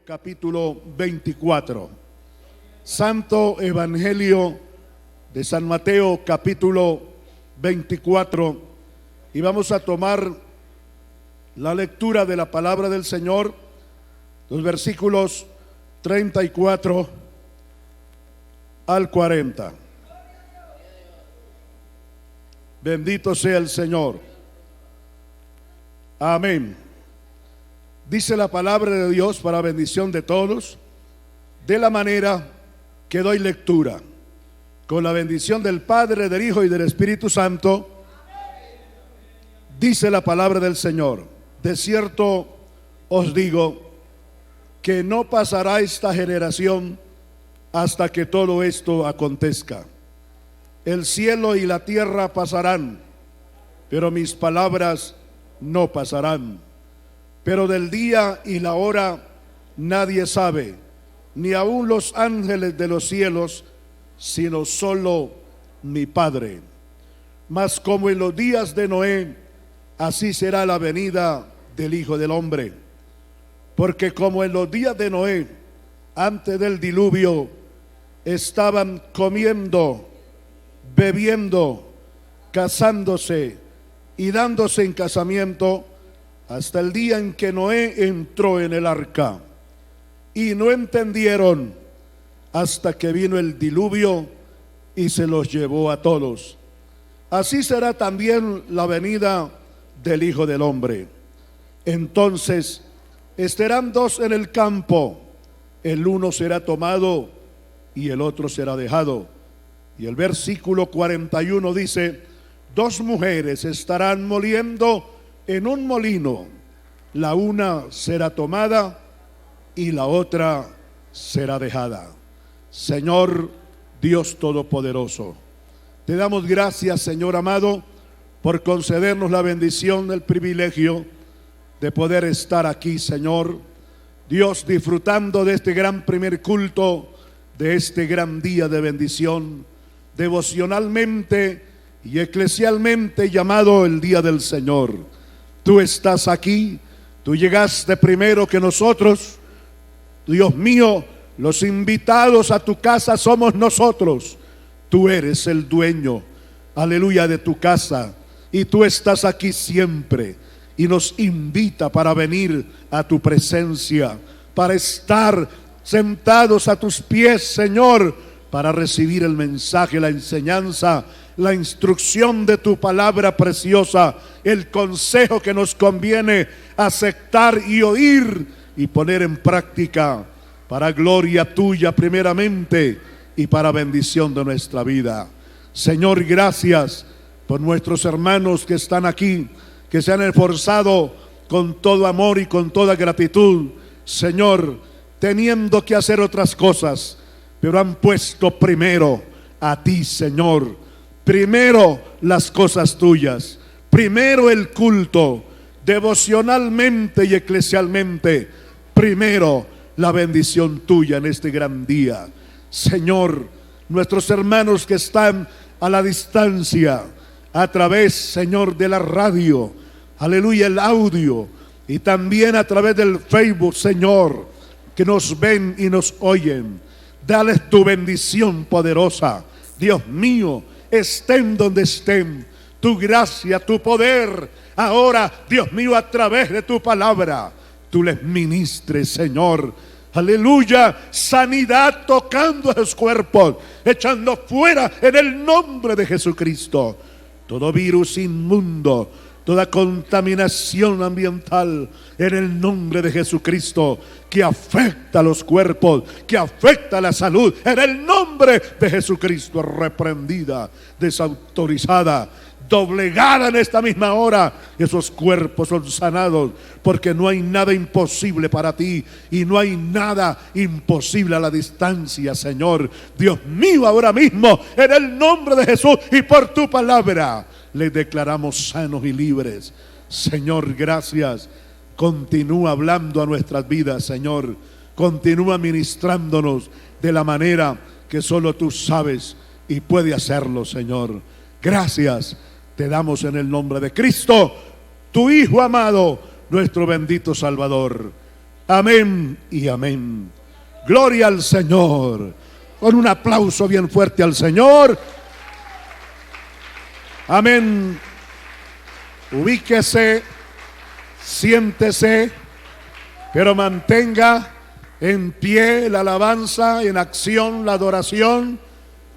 Capítulo 24. Santo Evangelio de San Mateo, capítulo 24. Y vamos a tomar la lectura de la palabra del Señor, los versículos 34 al 40. Bendito sea el Señor. Amén. Dice la palabra de Dios para bendición de todos, de la manera que doy lectura, con la bendición del Padre, del Hijo y del Espíritu Santo. Dice la palabra del Señor: de cierto os digo que no pasará esta generación hasta que todo esto acontezca. El cielo y la tierra pasarán, pero mis palabras no pasarán. Pero del día y la hora nadie sabe, ni aun los ángeles de los cielos, sino solo mi Padre. Mas como en los días de Noé, así será la venida del Hijo del Hombre. Porque como en los días de Noé, antes del diluvio, estaban comiendo, bebiendo, casándose y dándose en casamiento, hasta el día en que Noé entró en el arca, y no entendieron hasta que vino el diluvio y se los llevó a todos. Así será también la venida del Hijo del Hombre. Entonces estarán dos en el campo, el uno será tomado y el otro será dejado. Y el versículo 41 dice: dos mujeres estarán moliendo en un molino, la una será tomada y la otra será dejada. Señor Dios Todopoderoso, te damos gracias, Señor amado, por concedernos la bendición, el privilegio de poder estar aquí, Señor Dios, disfrutando de este gran primer culto, de este gran día de bendición, devocionalmente y eclesialmente llamado el Día del Señor. Tú estás aquí, tú llegaste primero que nosotros. Dios mío, los invitados a tu casa somos nosotros. Tú eres el dueño, aleluya, de tu casa, y tú estás aquí siempre y nos invita para venir a tu presencia, para estar sentados a tus pies, Señor, para recibir el mensaje, la enseñanza, la instrucción de tu palabra preciosa, el consejo que nos conviene aceptar y oír y poner en práctica para gloria tuya primeramente y para bendición de nuestra vida. Señor, gracias por nuestros hermanos que están aquí, que se han esforzado con todo amor y con toda gratitud, Señor, teniendo que hacer otras cosas, pero han puesto primero a ti, Señor. Primero las cosas tuyas, primero el culto, devocionalmente y eclesialmente, primero la bendición tuya en este gran día. Señor, nuestros hermanos que están a la distancia, a través, Señor, de la radio, aleluya, el audio, y también a través del Facebook, Señor, que nos ven y nos oyen, dales tu bendición poderosa. Dios mío, estén donde estén, tu gracia, tu poder, ahora, Dios mío, a través de tu palabra, tú les ministres, Señor, aleluya, sanidad tocando a los cuerpos, echando fuera en el nombre de Jesucristo todo virus inmundo, toda contaminación ambiental, en el nombre de Jesucristo, que afecta a los cuerpos, que afecta a la salud, en el nombre de Jesucristo, reprendida, desautorizada, doblegada en esta misma hora. Esos cuerpos son sanados, porque no hay nada imposible para ti, y no hay nada imposible a la distancia, Señor. Dios mío, ahora mismo, en el nombre de Jesús y por tu palabra, les declaramos sanos y libres. Señor, gracias. Continúa hablando a nuestras vidas, Señor. Continúa ministrándonos de la manera que solo tú sabes y puedes hacerlo, Señor. Gracias te damos en el nombre de Cristo, tu Hijo amado, nuestro bendito Salvador. Amén y amén. Gloria al Señor. Con un aplauso bien fuerte al Señor. Amén. Ubíquese, siéntese, pero mantenga en pie la alabanza, en acción la adoración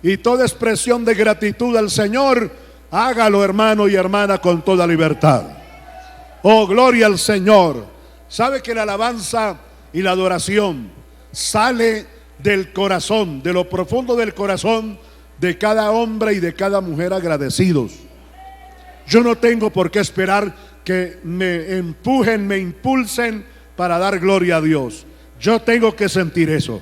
y toda expresión de gratitud al Señor. Hágalo, hermano y hermana, con toda libertad. Oh, gloria al Señor. Sabe que la alabanza y la adoración sale del corazón, de lo profundo del corazón de cada hombre y de cada mujer agradecidos. Yo no tengo por qué esperar que me empujen, me impulsen para dar gloria a Dios. Yo tengo que sentir eso.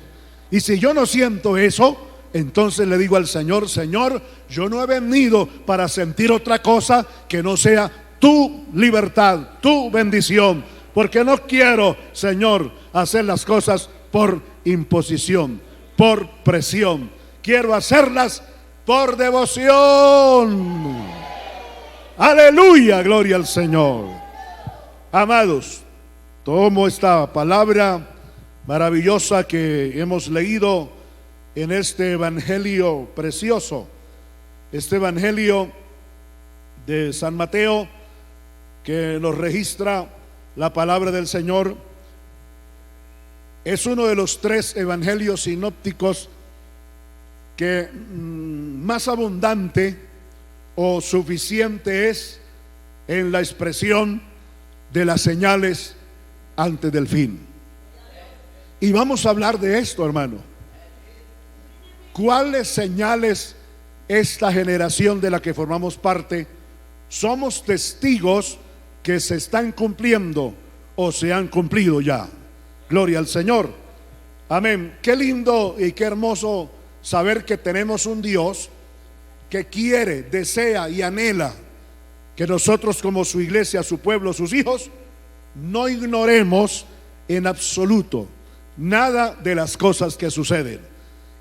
Y si yo no siento eso, entonces le digo al Señor: Señor, yo no he venido para sentir otra cosa que no sea tu libertad, tu bendición, porque no quiero, Señor, hacer las cosas por imposición, por presión. Quiero hacerlas por devoción. Aleluya, gloria al Señor. Amados, tomo esta palabra maravillosa que hemos leído en este evangelio precioso, este evangelio de San Mateo, que nos registra la palabra del Señor. Es uno de los 3 evangelios sinópticos que más abundante o suficiente es en la expresión de las señales antes del fin. Y vamos a hablar de esto, hermano. ¿Cuáles señales esta generación de la que formamos parte somos testigos que se están cumpliendo o se han cumplido ya? Gloria al Señor. Amén. Qué lindo y qué hermoso saber que tenemos un Dios que quiere, desea y anhela que nosotros, como su iglesia, su pueblo, sus hijos, no ignoremos en absoluto nada de las cosas que suceden,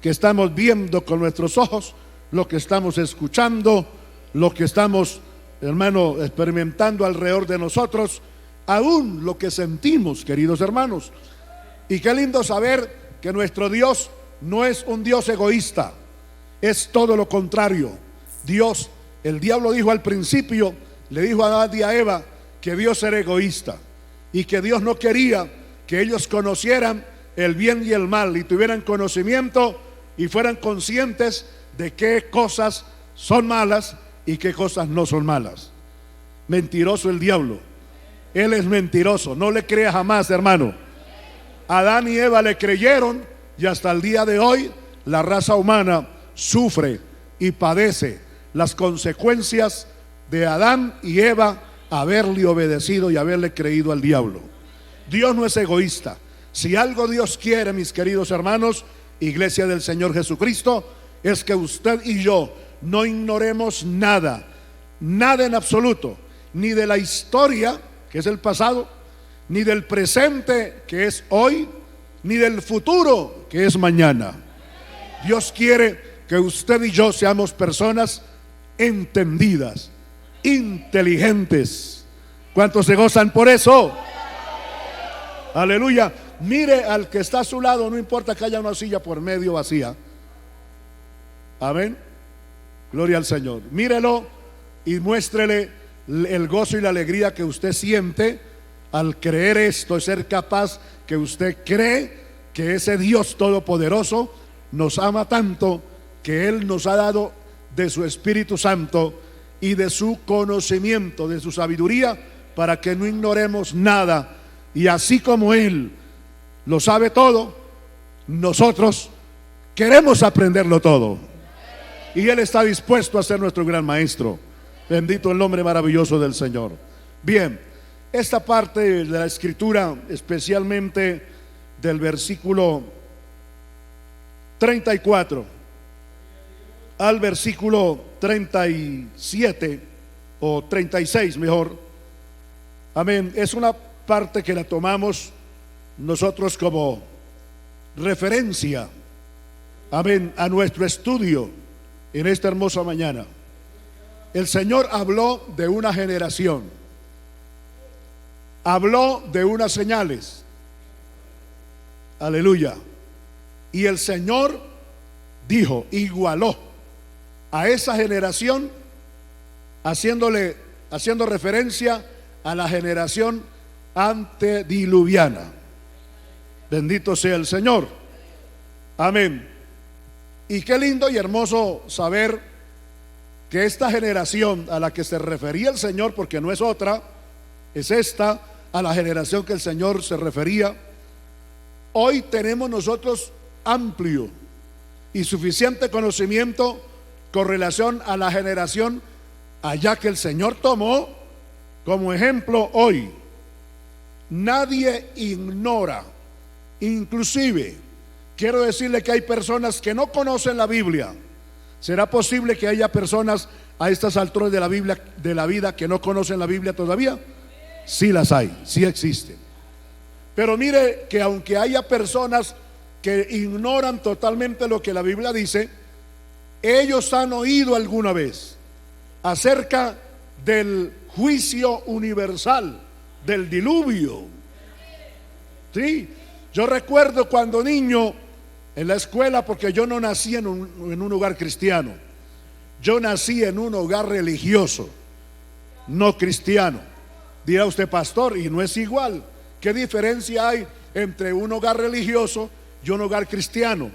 que estamos viendo con nuestros ojos, lo que estamos escuchando, lo que estamos, hermano, experimentando alrededor de nosotros, aún lo que sentimos, queridos hermanos. Y qué lindo saber que nuestro Dios no es un Dios egoísta, es todo lo contrario. Dios, el diablo dijo al principio, le dijo a Adán y a Eva que Dios era egoísta y que Dios no quería que ellos conocieran el bien y el mal y tuvieran conocimiento y fueran conscientes de qué cosas son malas y qué cosas no son malas. Mentiroso el diablo, él es mentiroso, no le crea jamás, hermano. Adán y Eva le creyeron y hasta el día de hoy la raza humana sufre y padece las consecuencias de Adán y Eva haberle obedecido y haberle creído al diablo. Dios no es egoísta. Si algo Dios quiere, mis queridos hermanos, iglesia del Señor Jesucristo, es que usted y yo no ignoremos nada, nada en absoluto, ni de la historia, que es el pasado, ni del presente, que es hoy, ni del futuro, que es mañana. Dios quiere que usted y yo seamos personas entendidas, inteligentes. ¿Cuántos se gozan por eso? Aleluya. Mire al que está a su lado, no importa que haya una silla por medio vacía. Amén. Gloria al Señor. Mírelo y muéstrele el gozo y la alegría que usted siente al creer esto, ser capaz que usted cree que ese Dios todopoderoso nos ama tanto que Él nos ha dado de su Espíritu Santo y de su conocimiento, de su sabiduría, para que no ignoremos nada. Y así como Él lo sabe todo, nosotros queremos aprenderlo todo. Y Él está dispuesto a ser nuestro gran maestro. Bendito el nombre maravilloso del Señor. Bien, esta parte de la escritura, especialmente del versículo 34 al versículo 37 o 36 mejor, amén, es una parte que la tomamos nosotros como referencia, amén, a nuestro estudio en esta hermosa mañana. El Señor habló de una generación, habló de unas señales, Aleluya. Y el Señor dijo, igualó a esa generación, haciendo referencia a la generación antediluviana. Bendito sea el Señor. Amén. Y qué lindo y hermoso saber que esta generación a la que se refería el Señor, porque no es otra, es esta, a la generación que el Señor se refería. Hoy tenemos nosotros amplio y suficiente conocimiento con relación a la generación allá que el Señor tomó como ejemplo hoy. Nadie ignora, inclusive quiero decirle que hay personas que no conocen la Biblia. ¿Será posible que haya personas a estas alturas de la vida que no conocen la Biblia todavía? Sí las hay, sí existen. Pero mire que aunque haya personas que ignoran totalmente lo que la Biblia dice, ellos han oído alguna vez acerca del juicio universal, del diluvio. Sí, yo recuerdo cuando niño en la escuela, porque yo no nací en un hogar cristiano, yo nací en un hogar religioso, no cristiano. Dirá usted, pastor, y no es igual. ¿Qué diferencia hay entre un hogar religioso y un hogar cristiano?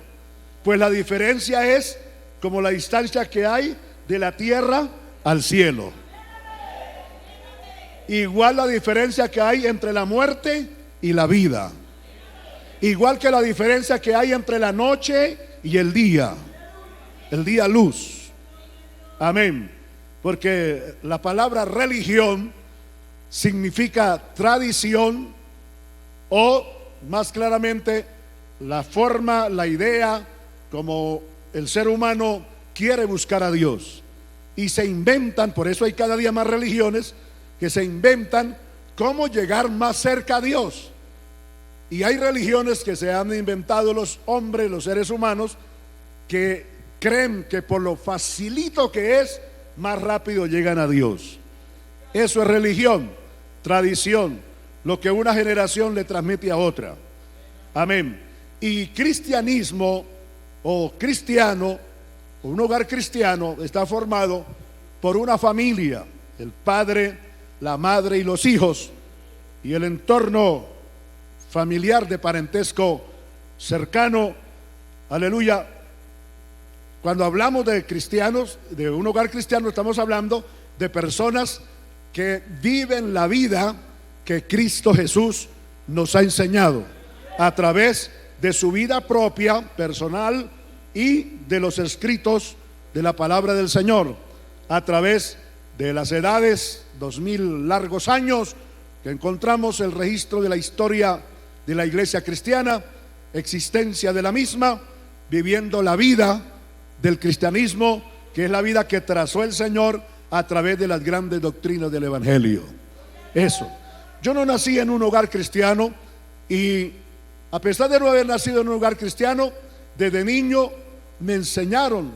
Pues la diferencia es como la distancia que hay de la tierra al cielo. Igual la diferencia que hay entre la muerte y la vida. Igual que la diferencia que hay entre la noche y el día luz. Amén. Porque la palabra religión significa tradición, o más claramente la forma, la idea como el ser humano quiere buscar a Dios. Y se inventan, por eso hay cada día más religiones que se inventan cómo llegar más cerca a Dios. Y hay religiones que se han inventado los hombres, los seres humanos, que creen que por lo facilito que es, más rápido llegan a Dios. Eso es religión, tradición, lo que una generación le transmite a otra. Amén. Y cristianismo o cristiano, o un hogar cristiano, está formado por una familia, el padre, la madre y los hijos, y el entorno familiar de parentesco cercano. Aleluya. Cuando hablamos de cristianos, de un hogar cristiano, estamos hablando de personas que viven la vida que Cristo Jesús nos ha enseñado a través de su vida propia, personal, y de los escritos de la palabra del Señor, a través de las edades, 2000 largos años que encontramos el registro de la historia de la iglesia cristiana, existencia de la misma, viviendo la vida del cristianismo, que es la vida que trazó el Señor a través de las grandes doctrinas del evangelio. Eso. Yo no nací en un hogar cristiano, y a pesar de no haber nacido en un hogar cristiano, desde niño me enseñaron,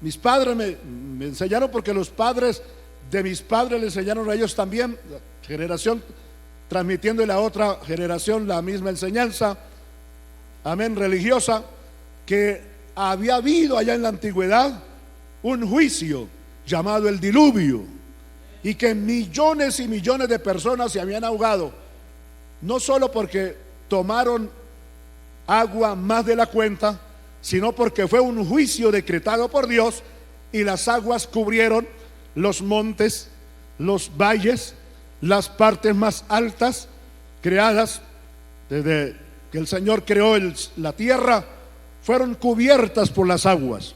mis padres me enseñaron, porque los padres de mis padres le enseñaron a ellos también, generación transmitiéndole a otra generación la misma enseñanza, amén, religiosa, que había habido allá en la antigüedad un juicio llamado el diluvio, y que millones y millones de personas se habían ahogado, no solo porque tomaron agua más de la cuenta, sino porque fue un juicio decretado por Dios, y las aguas cubrieron los montes, los valles, las partes más altas creadas desde que el Señor creó la tierra, fueron cubiertas por las aguas.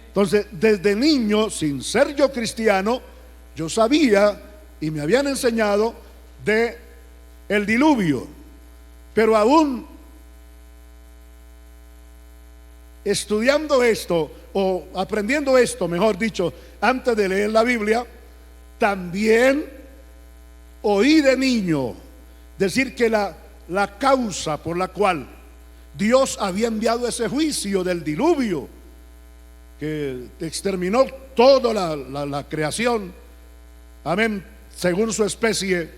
Entonces, desde niño, sin ser yo cristiano, yo sabía y me habían enseñado de el diluvio, pero aún estudiando esto, o aprendiendo esto, mejor dicho, antes de leer la Biblia, también oí de niño decir que la causa por la cual Dios había enviado ese juicio del diluvio, que exterminó toda la creación, amén, según su especie,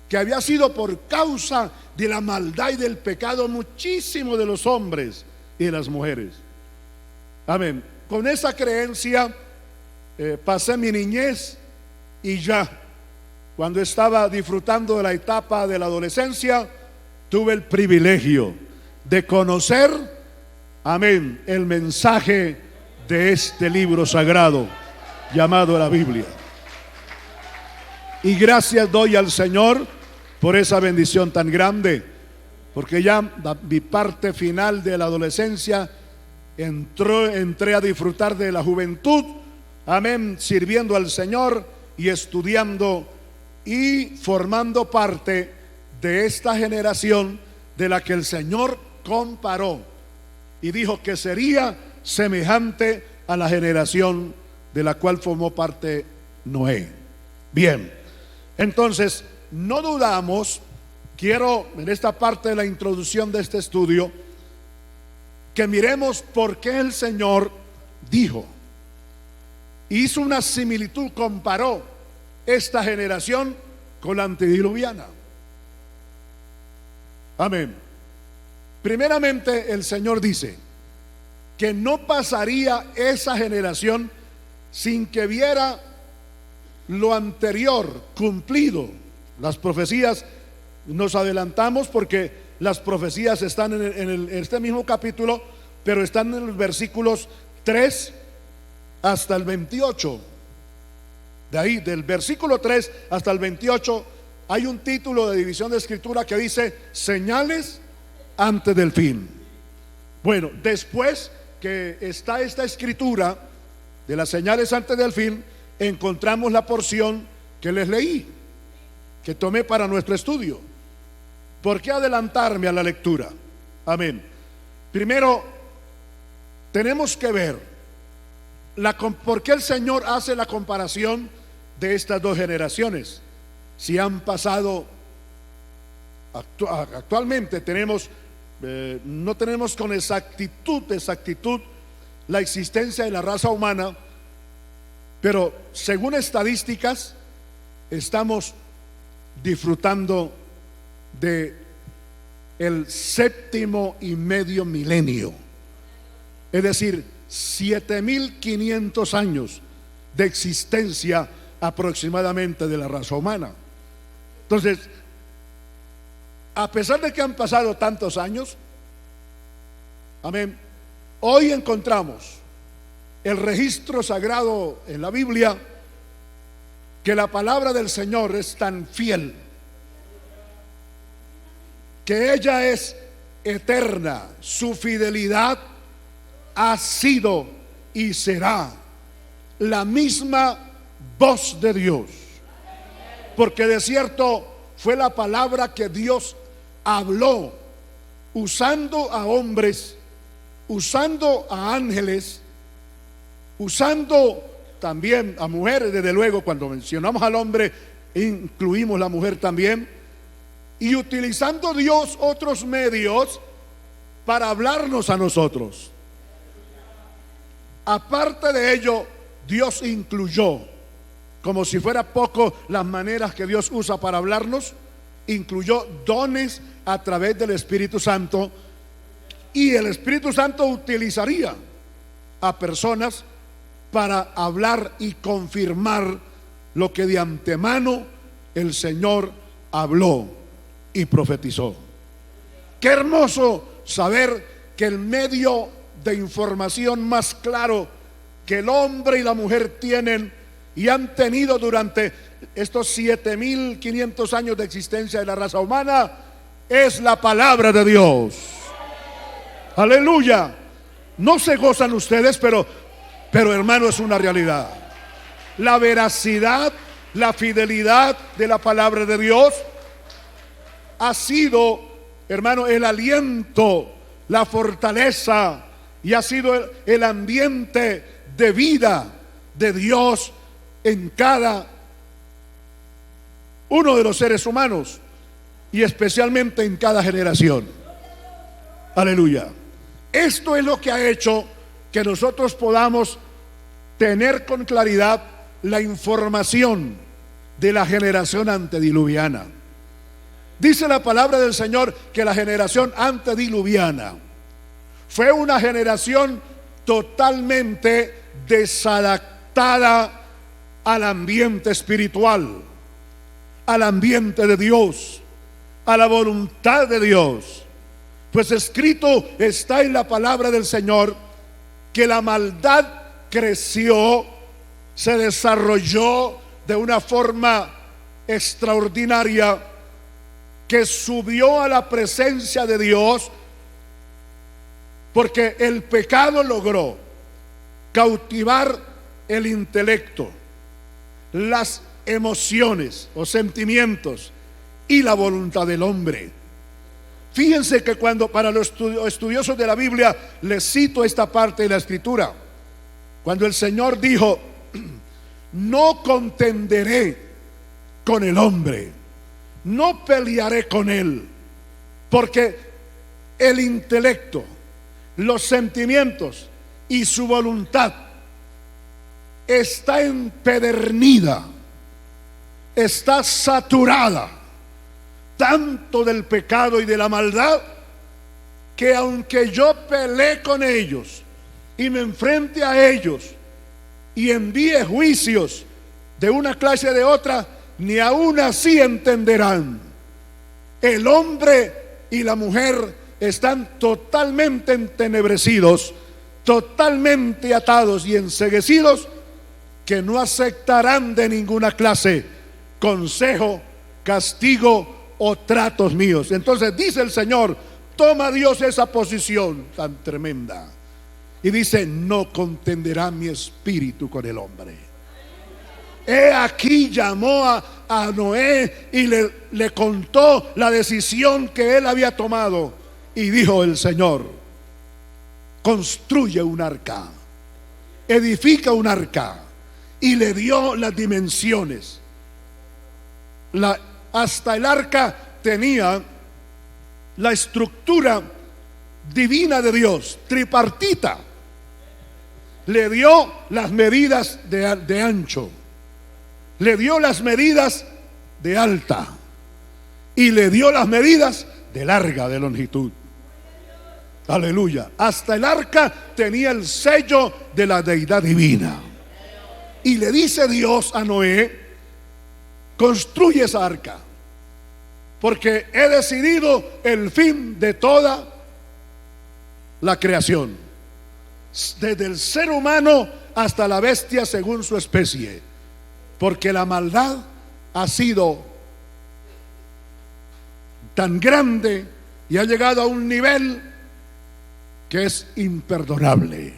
que había sido por causa de la maldad y del pecado muchísimo de los hombres y de las mujeres. Amén. Con esa creencia pasé mi niñez y ya, cuando estaba disfrutando de la etapa de la adolescencia, tuve el privilegio de conocer, amén, el mensaje de este libro sagrado llamado la Biblia. Y gracias doy al Señor por esa bendición tan grande, porque ya mi parte final de la adolescencia entré a disfrutar de la juventud, amén, sirviendo al Señor y estudiando y formando parte de esta generación de la que el Señor comparó y dijo que sería semejante a la generación de la cual formó parte Noé. Bien, entonces no dudamos, quiero en esta parte de la introducción de este estudio que miremos por qué el Señor dijo, hizo una similitud, comparó esta generación con la antediluviana. Amén. Primeramente el Señor dice que no pasaría esa generación sin que viera lo anterior cumplido. Las profecías, nos adelantamos porque las profecías están en este mismo capítulo, pero están en los versículos 3 hasta el 28. De ahí, del versículo 3 hasta el 28, hay un título de división de escritura que dice señales antes del fin. Bueno, después que está esta escritura de las señales antes del fin, encontramos la porción que les leí, que tomé para nuestro estudio. ¿Por qué adelantarme a la lectura? Amén. Primero, tenemos que ver por qué el Señor hace la comparación de estas dos generaciones. Si han pasado, actualmente tenemos, no tenemos con exactitud la existencia de la raza humana, pero según estadísticas estamos disfrutando de el 7.5 milenio, es decir, 7.500 años de existencia aproximadamente de la raza humana. Entonces, a pesar de que han pasado tantos años, amén, hoy encontramos el registro sagrado en la Biblia que la palabra del Señor es tan fiel, que ella es eterna, su fidelidad ha sido y será la misma voz de Dios, porque de cierto fue la palabra que Dios habló usando a hombres, usando a ángeles, usando también a mujeres. Desde luego, cuando mencionamos al hombre incluimos la mujer también, y utilizando Dios otros medios para hablarnos a nosotros. Aparte de ello, Dios incluyó, como si fuera poco las maneras que Dios usa para hablarnos, incluyó dones a través del Espíritu Santo, y el Espíritu Santo utilizaría a personas para hablar y confirmar lo que de antemano el Señor habló y profetizó. Qué hermoso saber que el medio de información más claro que el hombre y la mujer tienen y han tenido durante estos 7.500 años de existencia de la raza humana es la palabra de Dios. Aleluya. No se gozan ustedes, pero hermano, es una realidad. La veracidad, la fidelidad de la palabra de Dios ha sido, hermano, el aliento, la fortaleza, y ha sido el ambiente de vida de Dios en cada uno de los seres humanos, y especialmente en cada generación. Aleluya. Esto es lo que ha hecho que nosotros podamos tener con claridad la información de la generación antediluviana. Dice la palabra del Señor que la generación antediluviana fue una generación totalmente desadaptada al ambiente espiritual, al ambiente de Dios, a la voluntad de Dios. Pues escrito está en la palabra del Señor que la maldad creció, se desarrolló de una forma extraordinaria, que subió a la presencia de Dios, porque el pecado logró cautivar el intelecto, las emociones o sentimientos y la voluntad del hombre. Fíjense que cuando, para los estudiosos de la Biblia, les cito esta parte de la Escritura, cuando el Señor dijo: no contenderé con el hombre, no pelearé con él, porque el intelecto, los sentimientos y su voluntad está empedernida, está saturada tanto del pecado y de la maldad, que aunque yo pelee con ellos y me enfrente a ellos y envíe juicios de una clase o de otra, ni aún así entenderán. El hombre y la mujer están totalmente entenebrecidos, totalmente atados y enceguecidos, que no aceptarán de ninguna clase consejo, castigo o tratos míos. Entonces dice el Señor, toma Dios esa posición tan tremenda y dice: no contenderá mi espíritu con el hombre. He aquí llamó a Noé y le contó la decisión que él había tomado, y dijo el Señor: construye un arca, edifica un arca, y le dio las dimensiones. Hasta el arca tenía la estructura divina de Dios, tripartita. Le dio las medidas de ancho, le dio las medidas de alta y le dio las medidas de larga, de longitud. Aleluya. Hasta el arca tenía el sello de la deidad divina. Y le dice Dios a Noé: construye esa arca, porque he decidido el fin de toda la creación, desde el ser humano hasta la bestia según su especie, porque la maldad ha sido tan grande y ha llegado a un nivel que es imperdonable.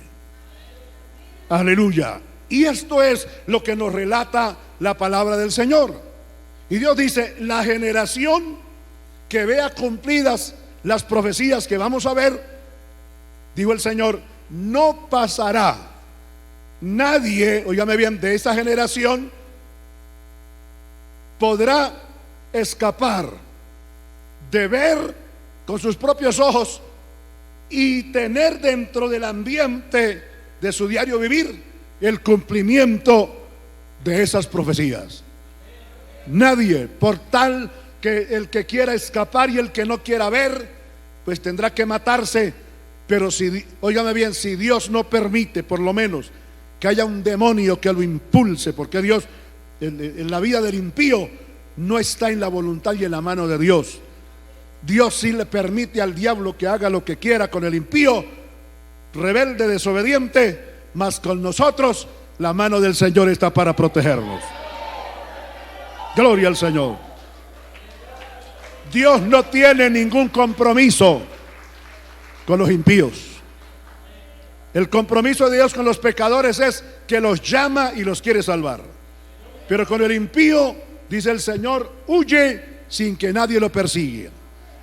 Aleluya. Y esto es lo que nos relata la palabra del Señor. Y Dios dice: la generación que vea cumplidas las profecías que vamos a ver, dijo el Señor, no pasará nadie, óigame bien, de esa generación podrá escapar de ver con sus propios ojos y tener dentro del ambiente de su diario vivir el cumplimiento de esas profecías. Nadie, por tal que el que quiera escapar y el que no quiera ver, pues tendrá que matarse. Pero si, óigame bien, si Dios no permite por lo menos que haya un demonio que lo impulse, porque Dios, en la vida del impío, no está en la voluntad y en la mano de Dios. Dios sí le permite al diablo que haga lo que quiera con el impío, rebelde, desobediente, mas con nosotros la mano del Señor está para protegernos. Gloria al Señor. Dios no tiene ningún compromiso con los impíos. El compromiso de Dios con los pecadores es que los llama y los quiere salvar. Pero con el impío, dice el Señor, huye sin que nadie lo persiga.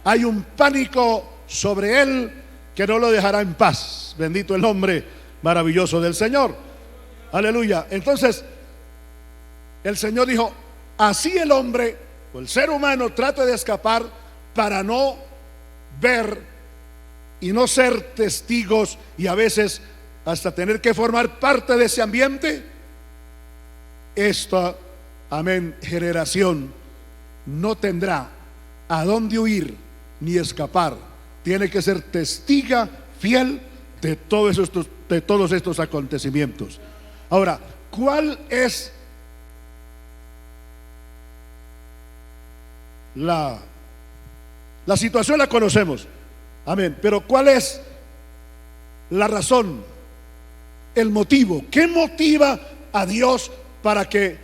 Hay un pánico sobre él que no lo dejará en paz. Bendito el nombre maravilloso del Señor. Aleluya. Entonces el Señor dijo: así el hombre o el ser humano trata de escapar para no ver y no ser testigos, y a veces hasta tener que formar parte de ese ambiente. Esta, amén, generación no tendrá a dónde huir ni escapar. Tiene que ser testiga fiel de todos estos acontecimientos. Ahora, ¿cuál es la situación? La conocemos, amén, pero ¿cuál es la razón, el motivo? ¿Qué motiva a Dios para que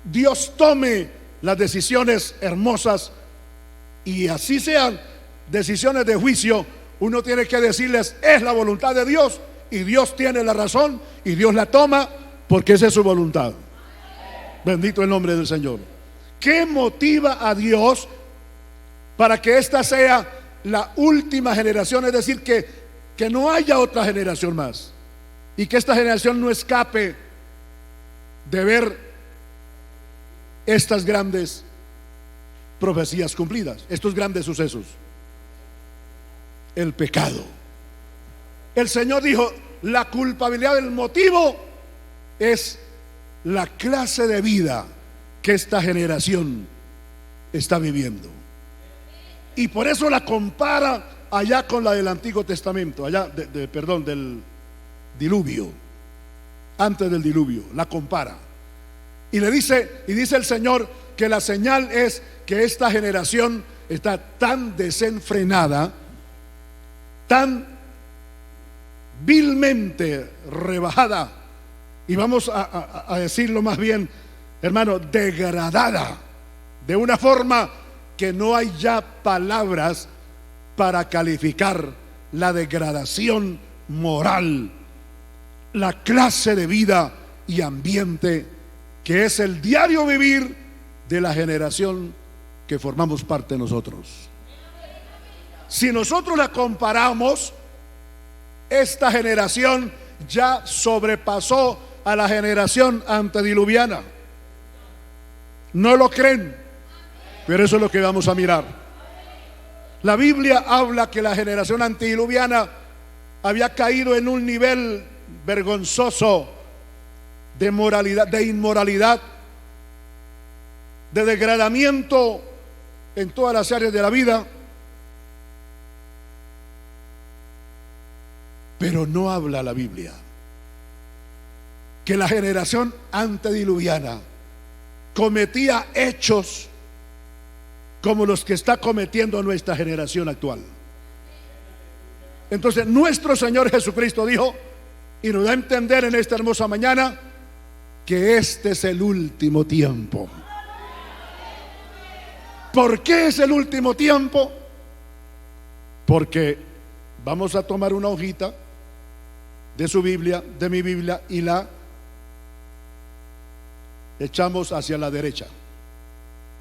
Dios tome las decisiones hermosas y así sean decisiones de juicio? Uno tiene que decirles: es la voluntad de Dios, y Dios tiene la razón y Dios la toma porque esa es su voluntad. Bendito el nombre del Señor. ¿Qué motiva a Dios para que esta sea la última generación? Es decir, que no haya otra generación más, y que esta generación no escape de ver estas grandes profecías cumplidas, estos grandes sucesos. El pecado. El Señor dijo: la culpabilidad, del motivo es la clase de vida que esta generación está viviendo. Y por eso la compara allá con la del Antiguo Testamento, allá del diluvio, antes del diluvio, la compara. Y dice el Señor que la señal es que esta generación está tan desenfrenada, tan vilmente rebajada, y vamos a decirlo más bien, hermano, degradada, de una forma que no hay ya palabras para calificar la degradación moral, la clase de vida y ambiente que es el diario vivir de la generación que formamos parte nosotros. Si nosotros la comparamos, esta generación ya sobrepasó a la generación antediluviana. ¿No lo creen? Pero eso es lo que vamos a mirar. La Biblia habla que la generación antediluviana había caído en un nivel vergonzoso de moralidad, de inmoralidad, de degradamiento en todas las áreas de la vida. Pero no habla la Biblia que la generación antediluviana cometía hechos como los que está cometiendo nuestra generación actual. Entonces nuestro Señor Jesucristo dijo, y nos da a entender en esta hermosa mañana, que este es el último tiempo. ¿Por qué es el último tiempo? Porque vamos a tomar una hojita de su Biblia, de mi Biblia, y la echamos hacia la derecha.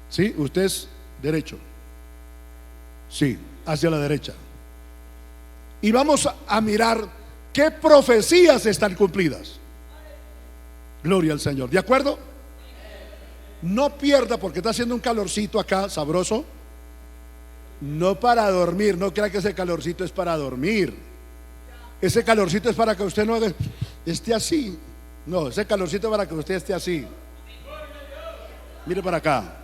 ¿Sí? Usted es derecho. Sí, hacia la derecha. Y vamos a mirar qué profecías están cumplidas. Gloria al Señor. ¿De acuerdo? No pierda, porque está haciendo un calorcito acá sabroso. No para dormir, no crea que ese calorcito es para dormir. Ese calorcito es para que usted no esté así. No, ese calorcito es para que usted esté así. Mire para acá.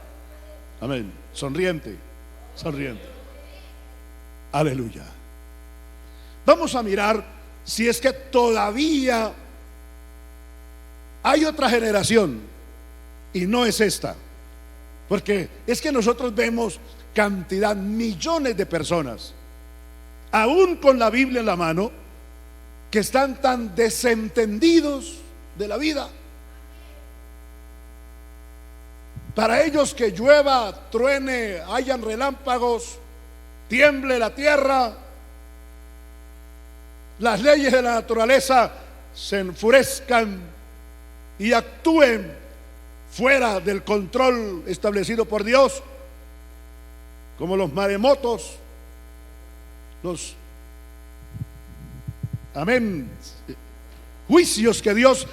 Amén. Sonriente, sonriente. Aleluya. Vamos a mirar si es que todavía hay otra generación y no es esta. Porque es que nosotros vemos cantidad, millones de personas, aún con la Biblia en la mano, que están tan desentendidos de la vida. Para ellos, que llueva, truene, hayan relámpagos, tiemble la tierra, las leyes de la naturaleza se enfurezcan y actúen fuera del control establecido por Dios, como los maremotos, los juicios que Dios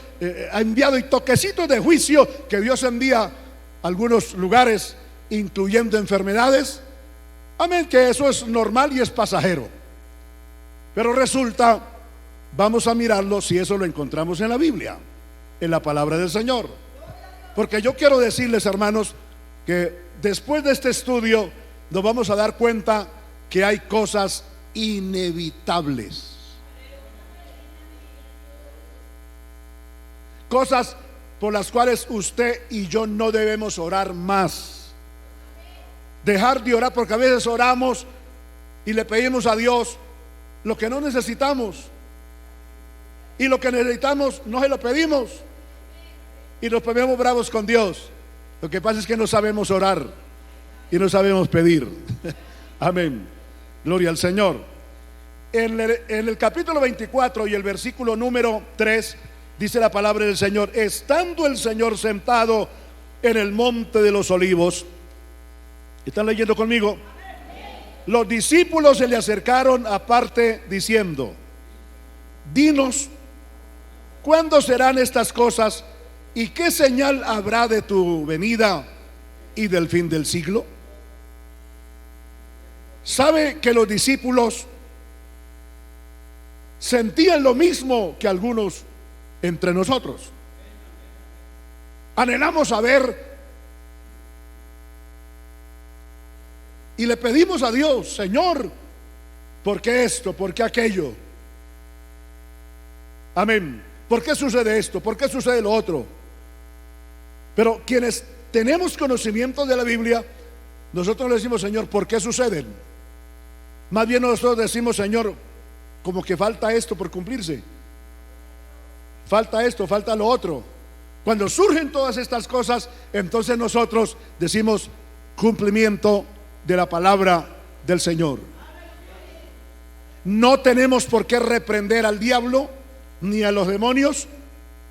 ha enviado, y toquecitos de juicio que Dios envía a algunos lugares, incluyendo enfermedades. Amén, que eso es normal y es pasajero. Pero resulta, vamos a mirarlo si eso lo encontramos en la Biblia, en la palabra del Señor. Porque yo quiero decirles, hermanos, que después de este estudio nos vamos a dar cuenta que hay cosas inevitables. Cosas por las cuales usted y yo no debemos orar más. Dejar de orar, porque a veces oramos y le pedimos a Dios lo que no necesitamos. Y lo que necesitamos no se lo pedimos. Y nos ponemos bravos con Dios. Lo que pasa es que no sabemos orar y no sabemos pedir. Amén. Gloria al Señor. En el capítulo 24 y el versículo número 3 dice la palabra del Señor: estando el Señor sentado en el monte de los olivos. ¿Están leyendo conmigo? Los discípulos se le acercaron aparte diciendo: dinos, ¿cuándo serán estas cosas? ¿Y qué señal habrá de tu venida y del fin del siglo? ¿Sabe que los discípulos sentían lo mismo que algunos entre nosotros? Anhelamos saber y le pedimos a Dios: Señor, ¿por qué esto? ¿Por qué aquello? Amén. ¿Por qué sucede esto? ¿Por qué sucede lo otro? Pero quienes tenemos conocimiento de la Biblia, nosotros le decimos: Señor, ¿por qué suceden? Más bien nosotros decimos: Señor, como que falta esto por cumplirse, falta esto, falta lo otro. Cuando surgen todas estas cosas, entonces nosotros decimos: cumplimiento de la palabra del Señor. No tenemos por qué reprender al diablo ni a los demonios.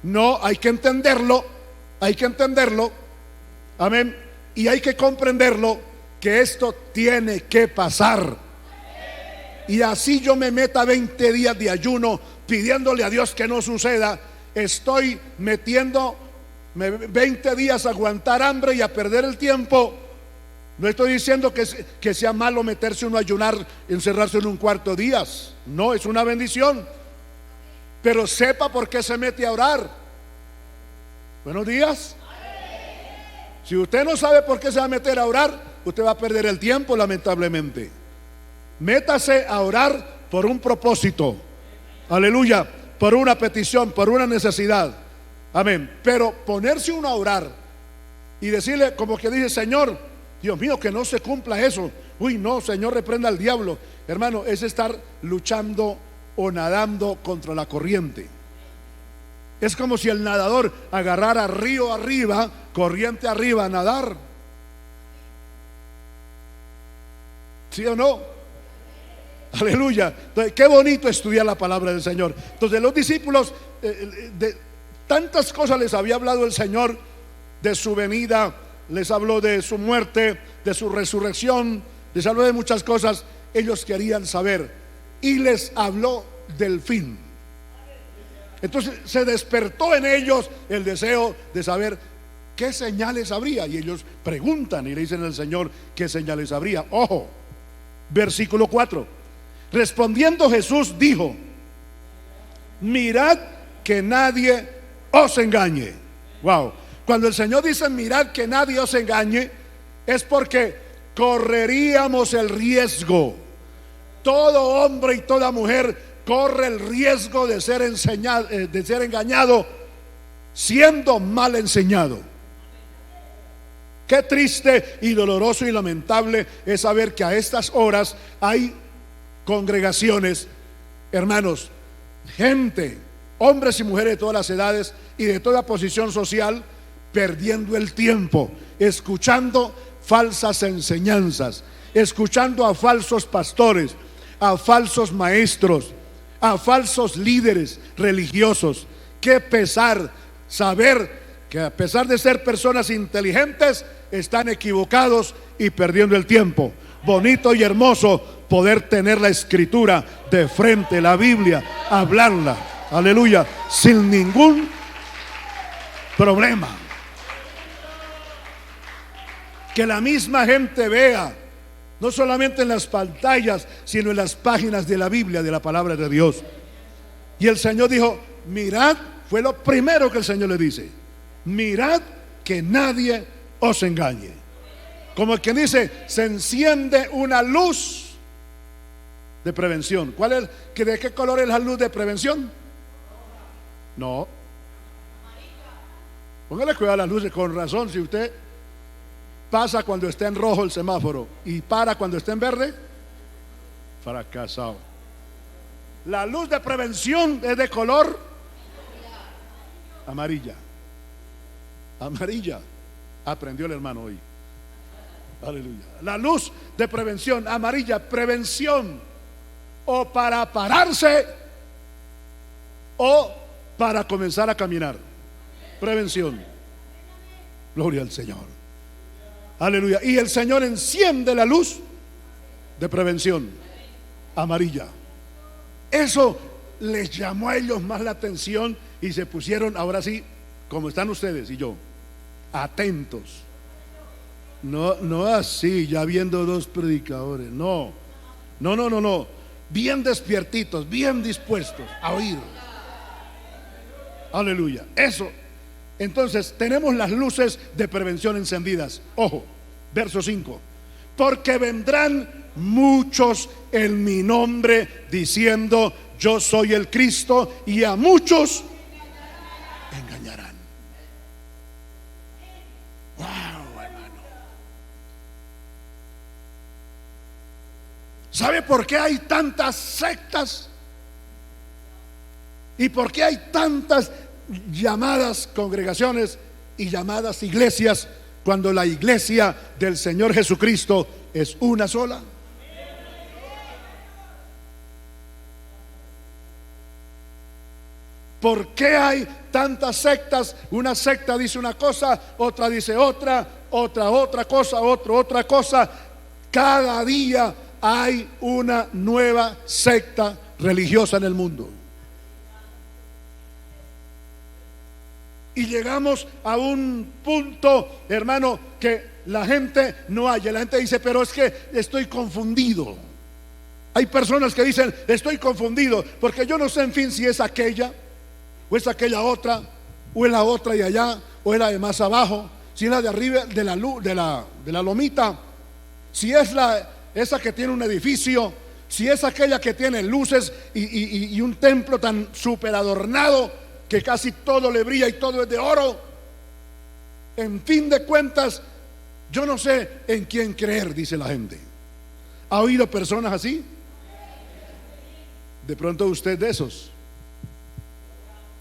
No, hay que entenderlo, hay que entenderlo. Amén. Y hay que comprenderlo, que esto tiene que pasar. Y así yo me meta 20 días de ayuno pidiéndole a Dios que no suceda, estoy metiendo 20 días a aguantar hambre y a perder el tiempo. No estoy diciendo que sea malo meterse uno a ayunar, encerrarse en un cuarto de días. No, es una bendición. Pero sepa por qué se mete a orar. Buenos días. Si usted no sabe por qué se va a meter a orar, usted va a perder el tiempo, lamentablemente. Métase a orar por un propósito. Aleluya. Por una petición, por una necesidad. Amén. Pero ponerse uno a orar y decirle, como que dice: Señor, Dios mío, que no se cumpla eso. Uy, no, Señor, reprenda al diablo. Hermano, es estar luchando o nadando contra la corriente. Es como si el nadador agarrara río arriba, corriente arriba, a nadar. ¿Sí o no? Aleluya. Entonces, qué bonito estudiar la palabra del Señor. Entonces, los discípulos, de tantas cosas les había hablado el Señor, de su venida, les habló de su muerte, de su resurrección, les habló de muchas cosas. Ellos querían saber y les habló del fin. Entonces se despertó en ellos el deseo de saber qué señales habría. Y ellos preguntan y le dicen al Señor qué señales habría. Ojo, versículo 4. Respondiendo Jesús dijo: mirad que nadie os engañe. Wow. Cuando el Señor dice mirad que nadie os engañe, es porque correríamos el riesgo. Todo hombre y toda mujer corre el riesgo de ser engañado, siendo mal enseñado. Qué triste y doloroso y lamentable es saber que a estas horas hay congregaciones, hermanos, gente, hombres y mujeres de todas las edades y de toda posición social, perdiendo el tiempo, escuchando falsas enseñanzas, escuchando a falsos pastores, a falsos maestros, a falsos líderes religiosos. Qué pesar saber que a pesar de ser personas inteligentes, están equivocados y perdiendo el tiempo. Bonito y hermoso poder tener la escritura de frente, la Biblia, hablarla, aleluya, sin ningún problema. Que la misma gente vea, no solamente en las pantallas, sino en las páginas de la Biblia, de la palabra de Dios. Y el Señor dijo: mirad, fue lo primero que el Señor le dice: mirad que nadie os engañe. Como quien dice, se enciende una luz de prevención. ¿Cuál es? ¿De qué color es la luz de prevención? No. Póngale cuidado a las luces, con razón. Si usted pasa cuando está en rojo el semáforo y para cuando está en verde, fracasado. La luz de prevención es de color amarilla. Amarilla. Aprendió el hermano hoy. Aleluya. La luz de prevención amarilla, prevención, o para pararse o para comenzar a caminar. Prevención. Gloria al Señor. Aleluya. Y el Señor enciende la luz de prevención amarilla. Eso les llamó a ellos más la atención y se pusieron, ahora sí, como están ustedes y yo, atentos. No así, ya viendo dos predicadores. No. Bien despiertitos, bien dispuestos a oír. Aleluya. Eso. Entonces tenemos las luces de prevención encendidas. Ojo, verso 5. Porque vendrán muchos en mi nombre diciendo: yo soy el Cristo, y a muchos engañarán. Wow, hermano. ¿Sabe por qué hay tantas sectas? ¿Y por qué hay tantas llamadas congregaciones y llamadas iglesias cuando la iglesia del Señor Jesucristo es una sola? ¿Por qué hay tantas sectas? Una secta dice una cosa, otra dice otra cosa, otra cosa. Cada día hay una nueva secta religiosa en el mundo. Y llegamos a un punto, hermano, que la gente no haya. La gente dice: pero es que estoy confundido. Hay personas que dicen: estoy confundido porque yo no sé, en fin, si es aquella o es aquella otra, o es la otra de allá, o es la de más abajo, si es la de arriba de la luz, de la lomita, si es esa que tiene un edificio, si es aquella que tiene luces y un templo tan súper adornado que casi todo le brilla y todo es de oro. En fin de cuentas, yo no sé en quién creer, dice la gente. ¿Ha oído personas así? De pronto usted de esos.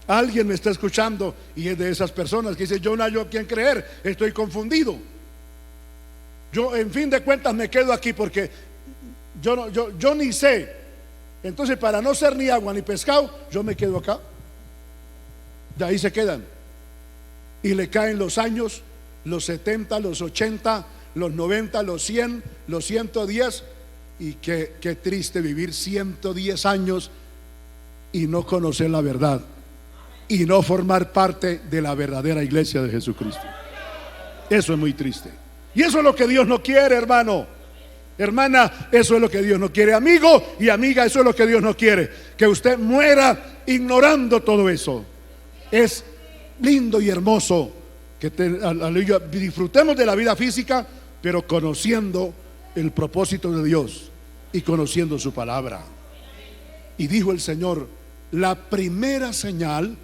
Alguien me está escuchando y es de esas personas que dice: yo no hallo a quién creer, estoy confundido. Yo en fin de cuentas me quedo aquí porque yo ni sé. Entonces, para no ser ni agua ni pescado, yo me quedo acá. De ahí se quedan. Y le caen los años, los 70, los 80, los 90, los 100, los 110. Y qué triste vivir 110 años y no conocer la verdad, y no formar parte de la verdadera iglesia de Jesucristo. Eso es muy triste. Y eso es lo que Dios no quiere, hermano, hermana. Eso es lo que Dios no quiere, amigo y amiga. Eso es lo que Dios no quiere, que usted muera ignorando todo eso. Es lindo y hermoso que disfrutemos de la vida física, pero conociendo el propósito de Dios y conociendo su palabra. Y dijo el Señor: la primera señal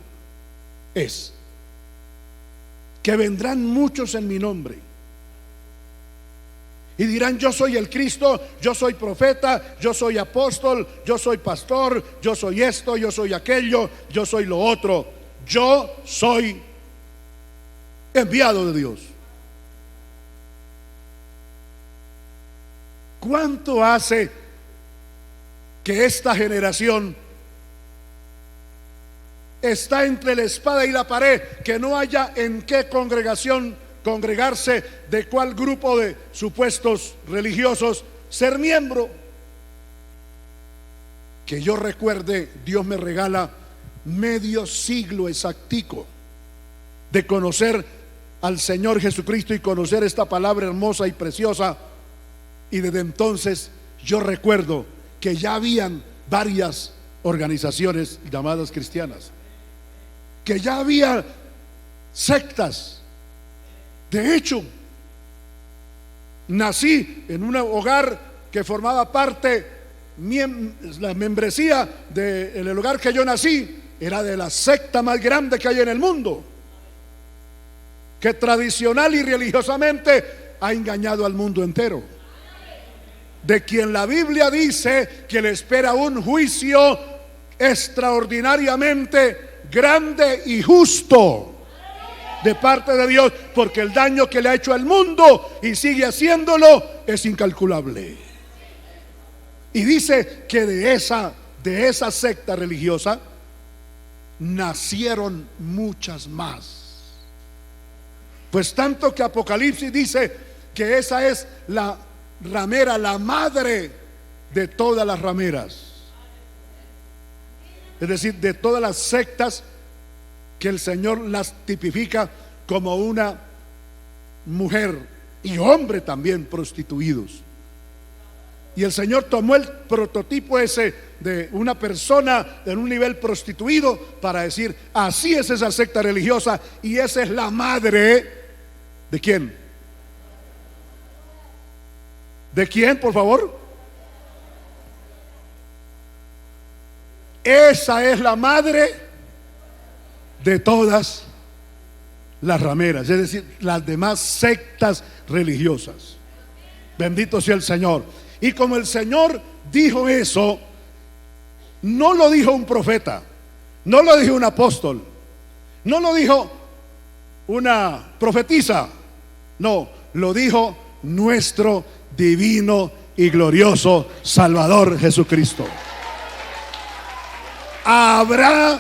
es que vendrán muchos en mi nombre y dirán: yo soy el Cristo, yo soy profeta, yo soy apóstol, yo soy pastor, yo soy esto, yo soy aquello, yo soy lo otro. Yo soy enviado de Dios. ¿Cuánto hace que esta generación está entre la espada y la pared, que no haya en qué congregación congregarse, de cuál grupo de supuestos religiosos ser miembro? Que yo recuerde, Dios me regala medio siglo exactico de conocer al Señor Jesucristo y conocer esta palabra hermosa y preciosa. Y desde entonces yo recuerdo que ya habían varias organizaciones llamadas cristianas, que ya había sectas. De hecho, nací en un hogar que formaba parte, la membresía del hogar que yo nací era de la secta más grande que hay en el mundo, que tradicional y religiosamente ha engañado al mundo entero, de quien la Biblia dice que le espera un juicio extraordinariamente grande y justo de parte de Dios, porque el daño que le ha hecho al mundo y sigue haciéndolo es incalculable. Y dice que de esa secta religiosa nacieron muchas más, pues tanto que Apocalipsis dice que esa es la ramera, la madre de todas las rameras, es decir, de todas las sectas que el Señor las tipifica como una mujer y hombre también prostituidos. Y el Señor tomó el prototipo ese de una persona en un nivel prostituido para decir, así es esa secta religiosa, y esa es la madre ¿de quién? ¿De quién, por favor? Esa es la madre de todas las rameras, es decir, las demás sectas religiosas. Bendito sea el Señor. Y como el Señor dijo eso, no lo dijo un profeta, no lo dijo un apóstol, no lo dijo una profetisa, no, lo dijo nuestro divino y glorioso Salvador Jesucristo. Habrá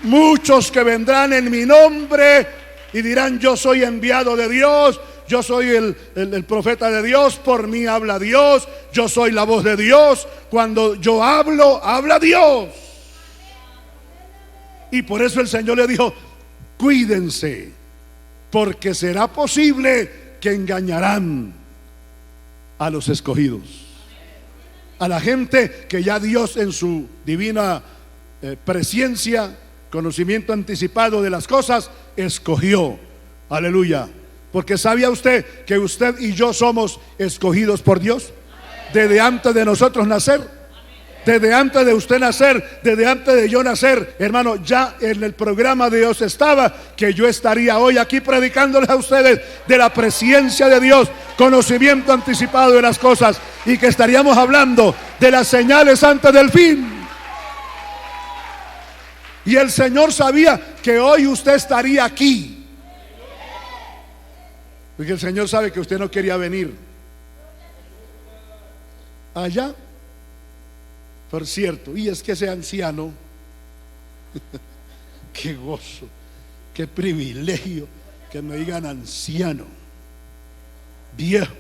muchos que vendrán en mi nombre y dirán, yo soy enviado de Dios, yo soy el profeta de Dios, por mí habla Dios, yo soy la voz de Dios, cuando yo hablo, habla Dios. Y por eso el Señor le dijo, cuídense, porque será posible que engañarán a los escogidos, a la gente que ya Dios en su divina presciencia, conocimiento anticipado de las cosas, escogió. Aleluya. Porque ¿sabía usted que usted y yo somos escogidos por Dios? Desde antes de nosotros nacer, desde antes de usted nacer, desde antes de yo nacer, hermano, ya en el programa de Dios estaba que yo estaría hoy aquí predicándoles a ustedes de la presencia de Dios, conocimiento anticipado de las cosas, y que estaríamos hablando de las señales antes del fin. Y el Señor sabía que hoy usted estaría aquí, porque el Señor sabe que usted no quería venir allá. Por cierto, y es que ese anciano, qué gozo, qué privilegio que me digan anciano, viejo.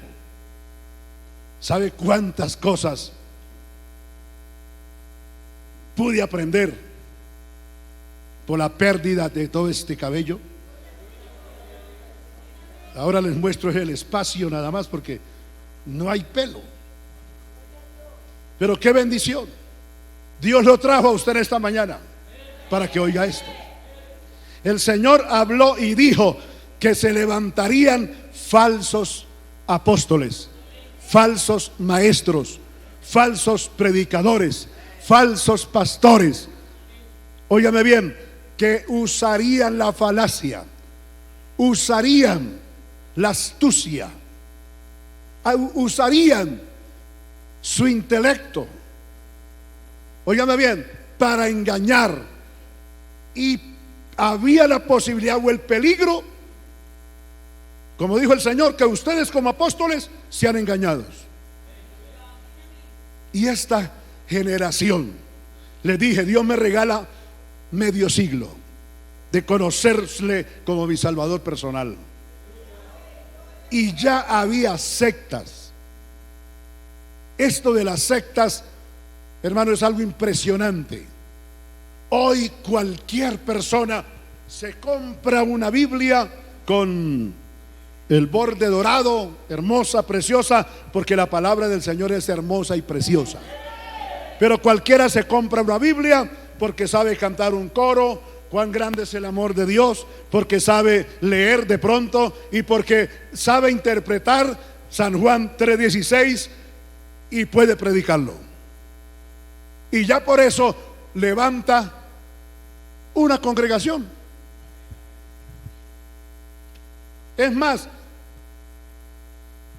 ¿Sabe cuántas cosas pude aprender por la pérdida de todo este cabello? Ahora les muestro el espacio nada más porque no hay pelo. Pero qué bendición. Dios lo trajo a usted esta mañana para que oiga esto. El Señor habló y dijo que se levantarían falsos apóstoles, falsos maestros, falsos predicadores, falsos pastores. Óigame bien, que usarían la falacia, usarían la astucia, usarían su intelecto, óigame bien, para engañar. Y había la posibilidad o el peligro, como dijo el Señor, que ustedes como apóstoles sean engañados. Y esta generación, les dije, Dios me regala medio siglo de conocerle como mi Salvador personal. Y ya había sectas. Esto de las sectas, hermano, es algo impresionante. Hoy cualquier persona se compra una Biblia con el borde dorado, hermosa, preciosa, porque la palabra del Señor es hermosa y preciosa. Pero cualquiera se compra una Biblia porque sabe cantar un coro, cuán grande es el amor de Dios, porque sabe leer de pronto y porque sabe interpretar San Juan 3:16 y puede predicarlo. Y ya por eso levanta una congregación. Es más,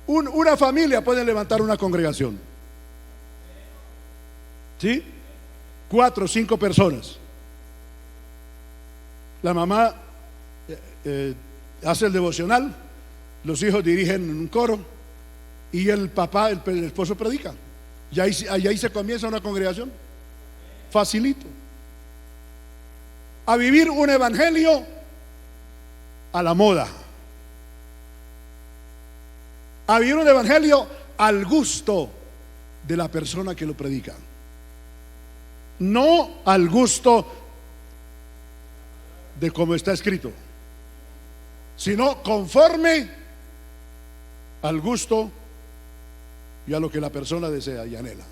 una familia puede levantar una congregación. ¿Sí? 4 o 5 personas. La mamá hace el devocional, los hijos dirigen un coro y el papá, el esposo predica. Y ahí se comienza una congregación. Facilito. A vivir un evangelio a la moda. A vivir un evangelio al gusto de la persona que lo predica. No al gusto de como está escrito, sino conforme al gusto y a lo que la persona desea y anhela.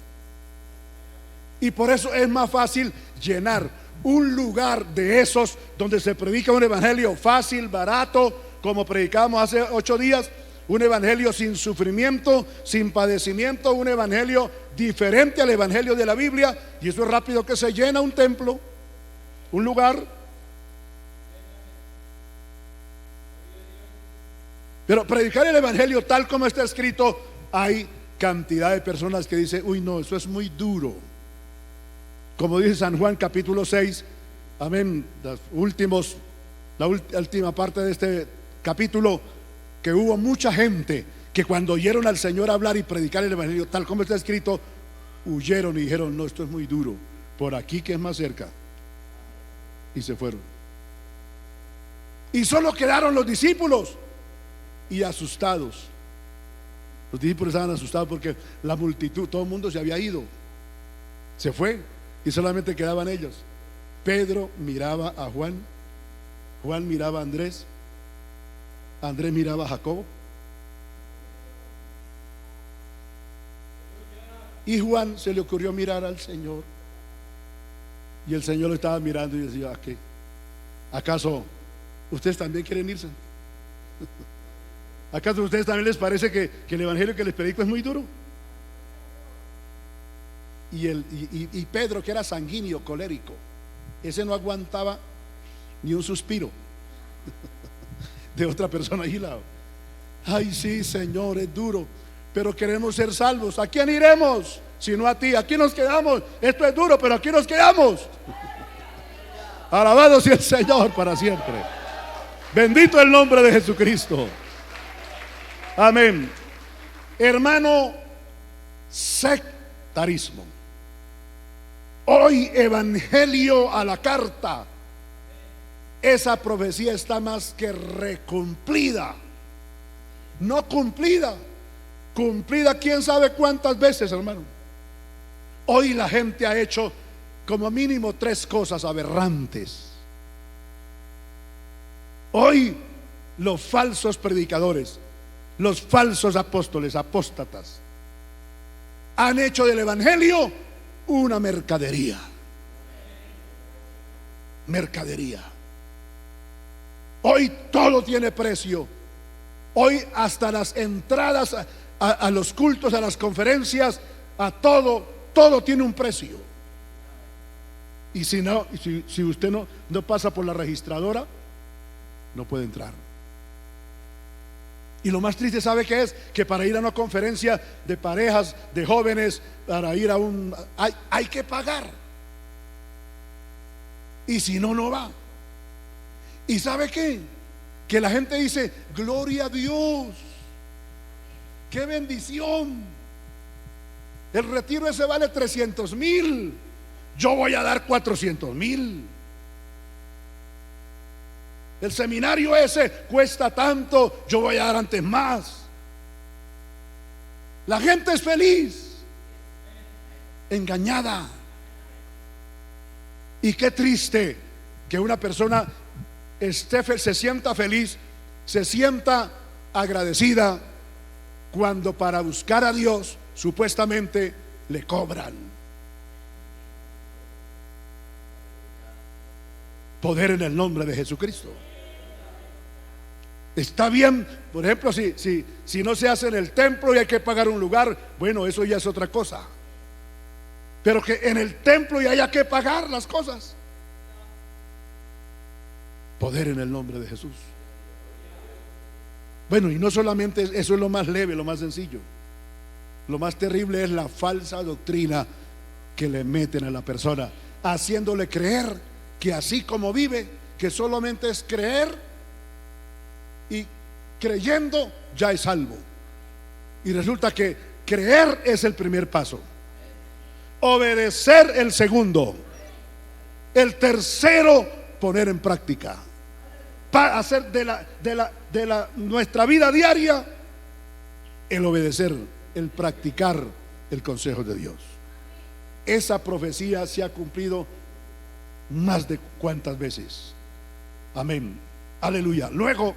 Y por eso es más fácil llenar un lugar de esos donde se predica un evangelio fácil, barato, como predicamos hace 8 días, un evangelio sin sufrimiento, sin padecimiento, un evangelio diferente al evangelio de la Biblia. Y eso es rápido que se llena un templo, un lugar. Pero predicar el evangelio tal como está escrito, hay cantidad de personas que dicen: uy, no, eso es muy duro. Como dice San Juan capítulo 6, amén, la última parte de este capítulo, que hubo mucha gente que cuando oyeron al Señor hablar y predicar el evangelio tal como está escrito, huyeron y dijeron: no, esto es muy duro, por aquí que es más cerca. Y se fueron. Y solo quedaron los discípulos y asustados. Los discípulos estaban asustados porque la multitud, todo el mundo se había ido, se fue, y solamente quedaban ellos. Pedro miraba a Juan, Juan miraba a Andrés, Andrés miraba a Jacobo, y Juan se le ocurrió mirar al Señor, y el Señor lo estaba mirando y decía: ¿a qué? ¿Acaso ustedes también quieren irse? ¿Acaso a ustedes también les parece que el evangelio que les predico es muy duro? Y Pedro, que era sanguíneo, colérico, ese no aguantaba ni un suspiro de otra persona ahí al lado. Ay, sí, Señor, es duro, pero queremos ser salvos. ¿A quién iremos? Sino a ti. Aquí nos quedamos. Esto es duro, pero aquí nos quedamos. Alabado sea el Señor para siempre. Bendito el nombre de Jesucristo. Amén. Hermano, sectarismo. Hoy evangelio a la carta. Esa profecía está más que recumplida. No cumplida. Cumplida quién sabe cuántas veces, hermano. Hoy la gente ha hecho como mínimo 3 cosas aberrantes. Hoy los falsos predicadores, los falsos apóstoles, apóstatas, han hecho del evangelio una mercadería. Mercadería. Hoy todo tiene precio. Hoy hasta las entradas a los cultos, a las conferencias, a todo tiene un precio. Y si usted no pasa por la registradora, no puede entrar. Y lo más triste, ¿sabe qué es? Que para ir a una conferencia de parejas, de jóvenes, para ir a hay que pagar. Y si no, no va. ¿Y sabe qué? Que la gente dice: gloria a Dios, qué bendición, el retiro ese vale 300,000, yo voy a dar 400,000. El seminario ese cuesta tanto, yo voy a dar antes más. La gente es feliz, engañada. Y qué triste que una persona se sienta feliz, se sienta agradecida, cuando para buscar a Dios supuestamente le cobran. Poder en el nombre de Jesucristo. Está bien, por ejemplo, si no se hace en el templo y hay que pagar un lugar, bueno, eso ya es otra cosa. Pero que en el templo y haya que pagar las cosas. Poder en el nombre de Jesús. Bueno, y no solamente eso es lo más leve, lo más sencillo. Lo más terrible es la falsa doctrina que le meten a la persona, haciéndole creer que así como vive, que solamente es creer, y creyendo ya es salvo. Y resulta que creer es el primer paso, obedecer el segundo, el tercero poner en práctica, para hacer de nuestra vida diaria el obedecer, el practicar el consejo de Dios. Esa profecía se ha cumplido más de cuántas veces. Amén, aleluya. Luego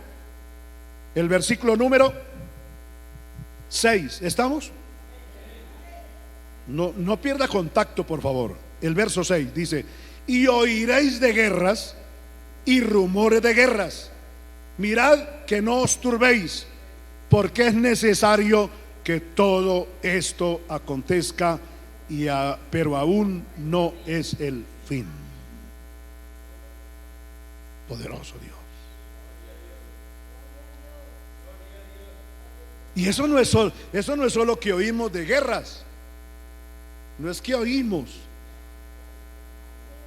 el versículo número 6, ¿estamos? No pierda contacto, por favor. El verso 6 dice: y oiréis de guerras y rumores de guerras. Mirad que no os turbéis, porque es necesario que todo esto acontezca, pero aún no es el fin. Poderoso Dios. Y eso no es solo que oímos de guerras. No es que oímos,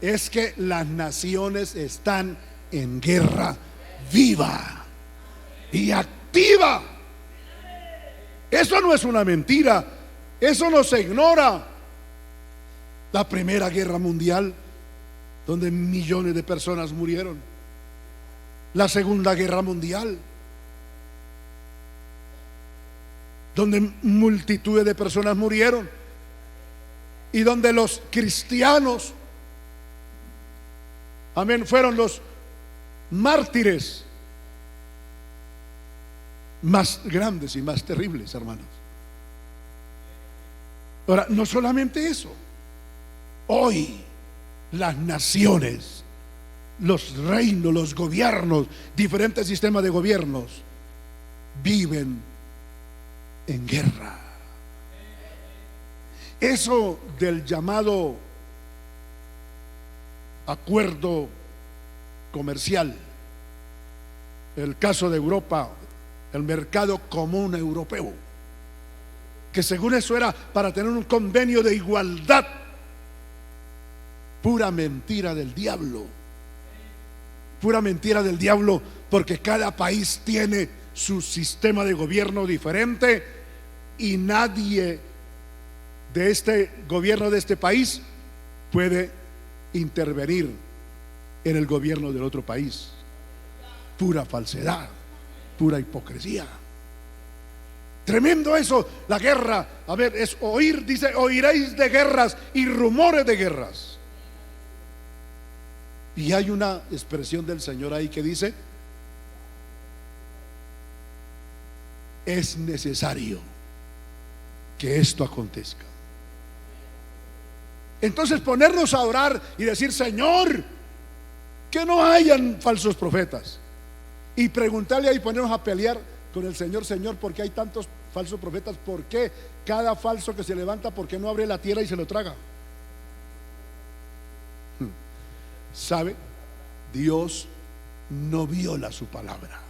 es que las naciones están en guerra viva y activa. Eso no es una mentira, eso no se ignora. La Primera Guerra Mundial, donde millones de personas murieron. La Segunda Guerra Mundial, donde multitudes de personas murieron, y donde los cristianos, amén, fueron los mártires más grandes y más terribles, hermanos. Ahora, no solamente eso, hoy las naciones, los reinos, los gobiernos, diferentes sistemas de gobiernos viven en guerra. Eso del llamado acuerdo comercial, el caso de Europa, el mercado común europeo, que según eso era para tener un convenio de igualdad, pura mentira del diablo. Pura mentira del diablo, porque cada país tiene su sistema de gobierno diferente y nadie de este gobierno de este país puede intervenir en el gobierno del otro país. Pura falsedad, pura hipocresía. Tremendo eso, la guerra. A ver, es oír, dice, oiréis de guerras y rumores de guerras. Y hay una expresión del Señor ahí que dice: es necesario que esto acontezca. Entonces ponernos a orar y decir: Señor, que no hayan falsos profetas, y preguntarle y ponernos a pelear con el Señor: Señor, ¿por qué hay tantos falsos profetas? ¿Por qué cada falso que se levanta, por qué no abre la tierra y se lo traga? ¿Sabe? Dios no viola su palabra.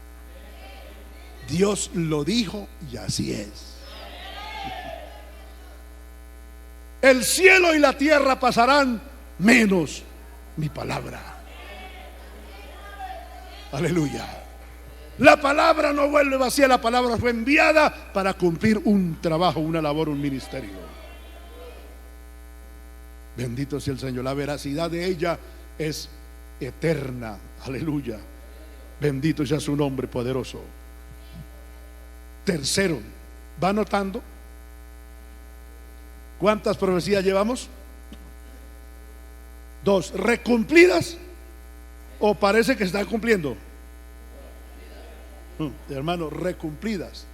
Dios lo dijo y así es. El cielo y la tierra pasarán, menos mi palabra. Aleluya. La palabra no vuelve vacía, la palabra fue enviada para cumplir un trabajo, una labor, un ministerio. Bendito sea el Señor. La veracidad de ella es eterna. Aleluya. Bendito sea su nombre poderoso. Tercero, ¿va anotando? ¿Cuántas profecías llevamos? 2. ¿Recumplidas o parece que están cumpliendo? Hermano, recumplidas.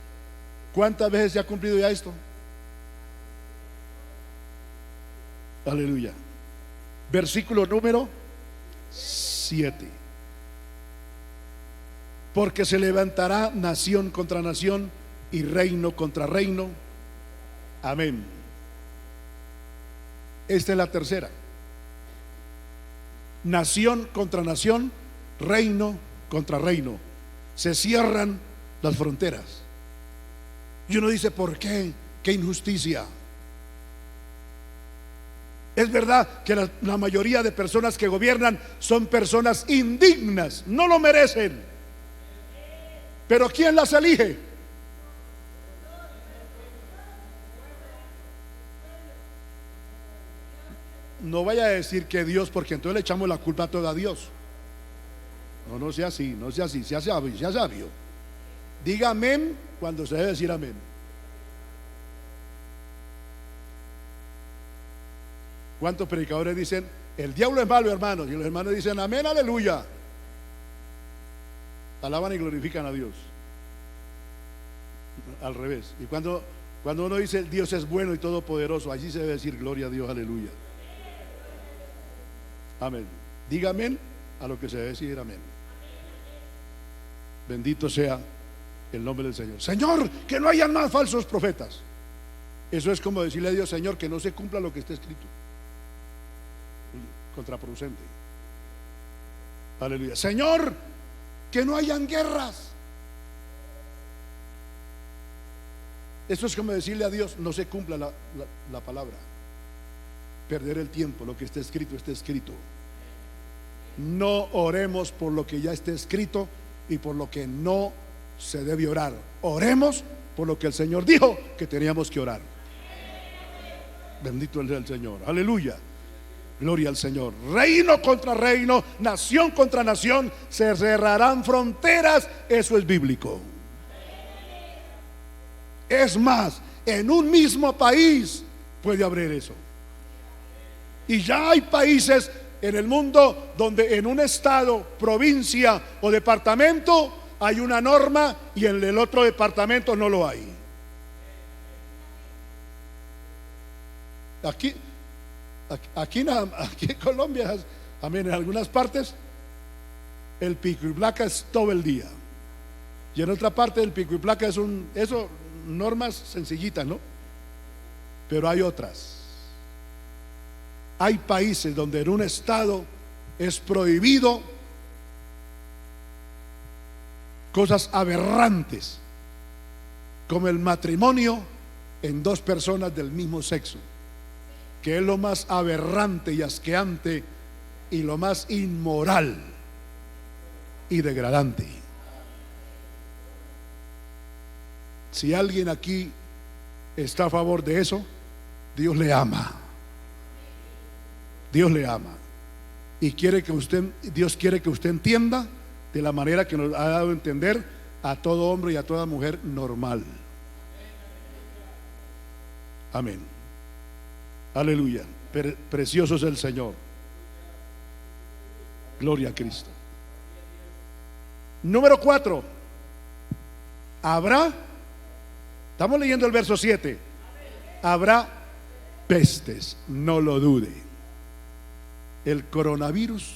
¿Cuántas veces se ha cumplido ya esto? Aleluya. Versículo número 7. porque se levantará nación contra nación y reino contra reino. Amén. Esta es la tercera. Nación contra nación, reino contra reino. Se cierran las fronteras. Y uno dice, ¿por qué? ¿Qué injusticia? Es verdad que la mayoría de personas que gobiernan son personas indignas, no lo merecen. Pero ¿quién las elige? No vaya a decir que Dios, porque entonces le echamos la culpa toda a Dios. No, no sea así, no sea así, sea sabio, sea sabio. Diga amén cuando se debe decir amén. ¿Cuántos predicadores dicen, el diablo es malo, hermanos? Y los hermanos dicen, amén, aleluya. Alaban y glorifican a Dios. Al revés. Y cuando uno dice, Dios es bueno y todopoderoso, allí se debe decir, gloria a Dios, aleluya. Amén. Diga amén a lo que se debe decir amén. Bendito sea el nombre del Señor. Señor, que no hayan más falsos profetas. Eso es como decirle a Dios, Señor, que no se cumpla lo que está escrito. Contraproducente. Aleluya. Señor, que no hayan guerras. Eso es como decirle a Dios, no se cumpla la palabra. Perder el tiempo, lo que está escrito, está escrito. No oremos por lo que ya está escrito y por lo que no se debe orar. Oremos por lo que el Señor dijo que teníamos que orar. Bendito es el Señor, aleluya. Gloria al Señor. Reino contra reino, nación contra nación, se cerrarán fronteras. Eso es bíblico. Es más, en un mismo país puede haber eso. Y ya hay países en el mundo donde en un estado, provincia o departamento hay una norma y en el otro departamento no lo hay. Aquí en Colombia, amén, en algunas partes el pico y placa es todo el día, y en otra parte el pico y placa es eso, normas sencillitas, ¿no? Pero hay otras. Hay países donde en un estado es prohibido cosas aberrantes, como el matrimonio en dos personas del mismo sexo, que es lo más aberrante y asqueante y lo más inmoral y degradante. Si alguien aquí está a favor de eso, Dios le ama. Dios le ama y Dios quiere que usted entienda de la manera que nos ha dado a entender a todo hombre y a toda mujer normal. Amén. Aleluya. Precioso es el Señor. Gloria a Cristo. Número 4. Habrá, estamos leyendo el verso 7. Habrá pestes, no lo dude. El coronavirus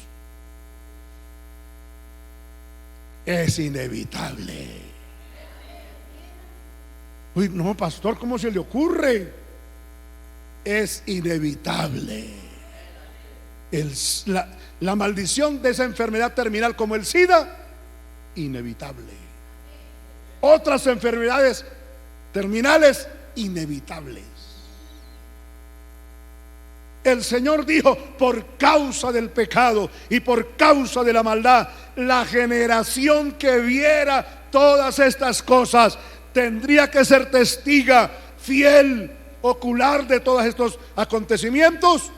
es inevitable. Uy, no, pastor, ¿cómo se le ocurre? Es inevitable. La maldición de esa enfermedad terminal como el SIDA, inevitable. Otras enfermedades terminales, inevitables. El Señor dijo, por causa del pecado y por causa de la maldad, la generación que viera todas estas cosas tendría que ser testiga fiel, ocular de todos estos acontecimientos.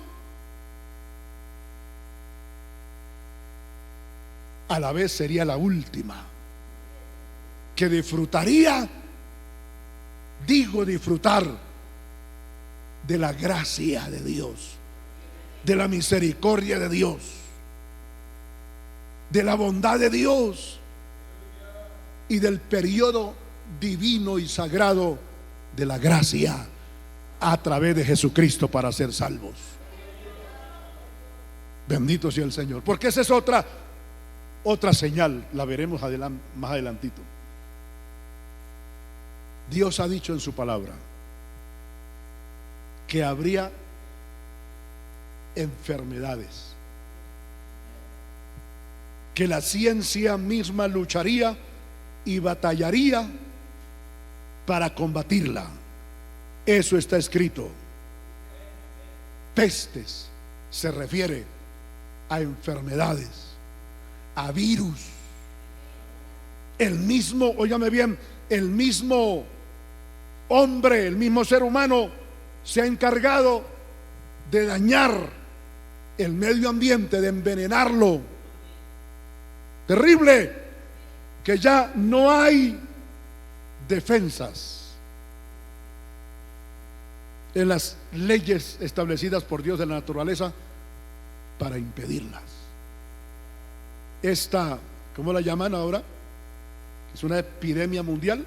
A la vez sería la última que disfrutaría, digo disfrutar, de la gracia de Dios, de la misericordia de Dios, de la bondad de Dios y del periodo divino y sagrado de la gracia a través de Jesucristo para ser salvos. Bendito sea el Señor, porque esa es otra otra señal, la veremos más adelantito. Dios ha dicho en su palabra que habría enfermedades, que la ciencia misma lucharía y batallaría para combatirla. Eso está escrito. Pestes se refiere a enfermedades, a virus. El mismo, óigame bien, el mismo hombre, el mismo ser humano se ha encargado de dañar el medio ambiente, de envenenarlo. Terrible, que ya no hay defensas en las leyes establecidas por Dios de la naturaleza para impedirlas. Esta, ¿cómo la llaman ahora? Es una epidemia mundial,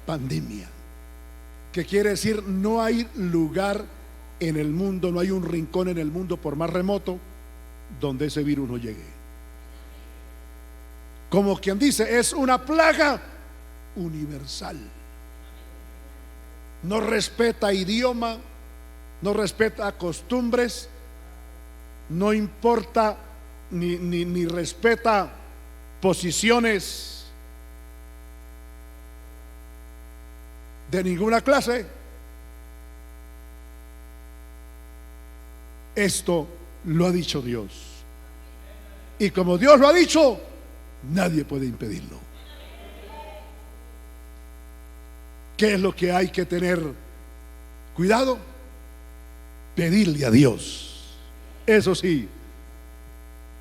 pandemia, que quiere decir no hay lugar en el mundo, no hay un rincón en el mundo, por más remoto, donde ese virus no llegue. Como quien dice, es una plaga universal. No respeta idioma, no respeta costumbres, no importa ni respeta posiciones de ninguna clase. Esto lo ha dicho Dios, y como Dios lo ha dicho, nadie puede impedirlo. ¿Qué es lo que hay que tener cuidado? Pedirle a Dios. Eso sí,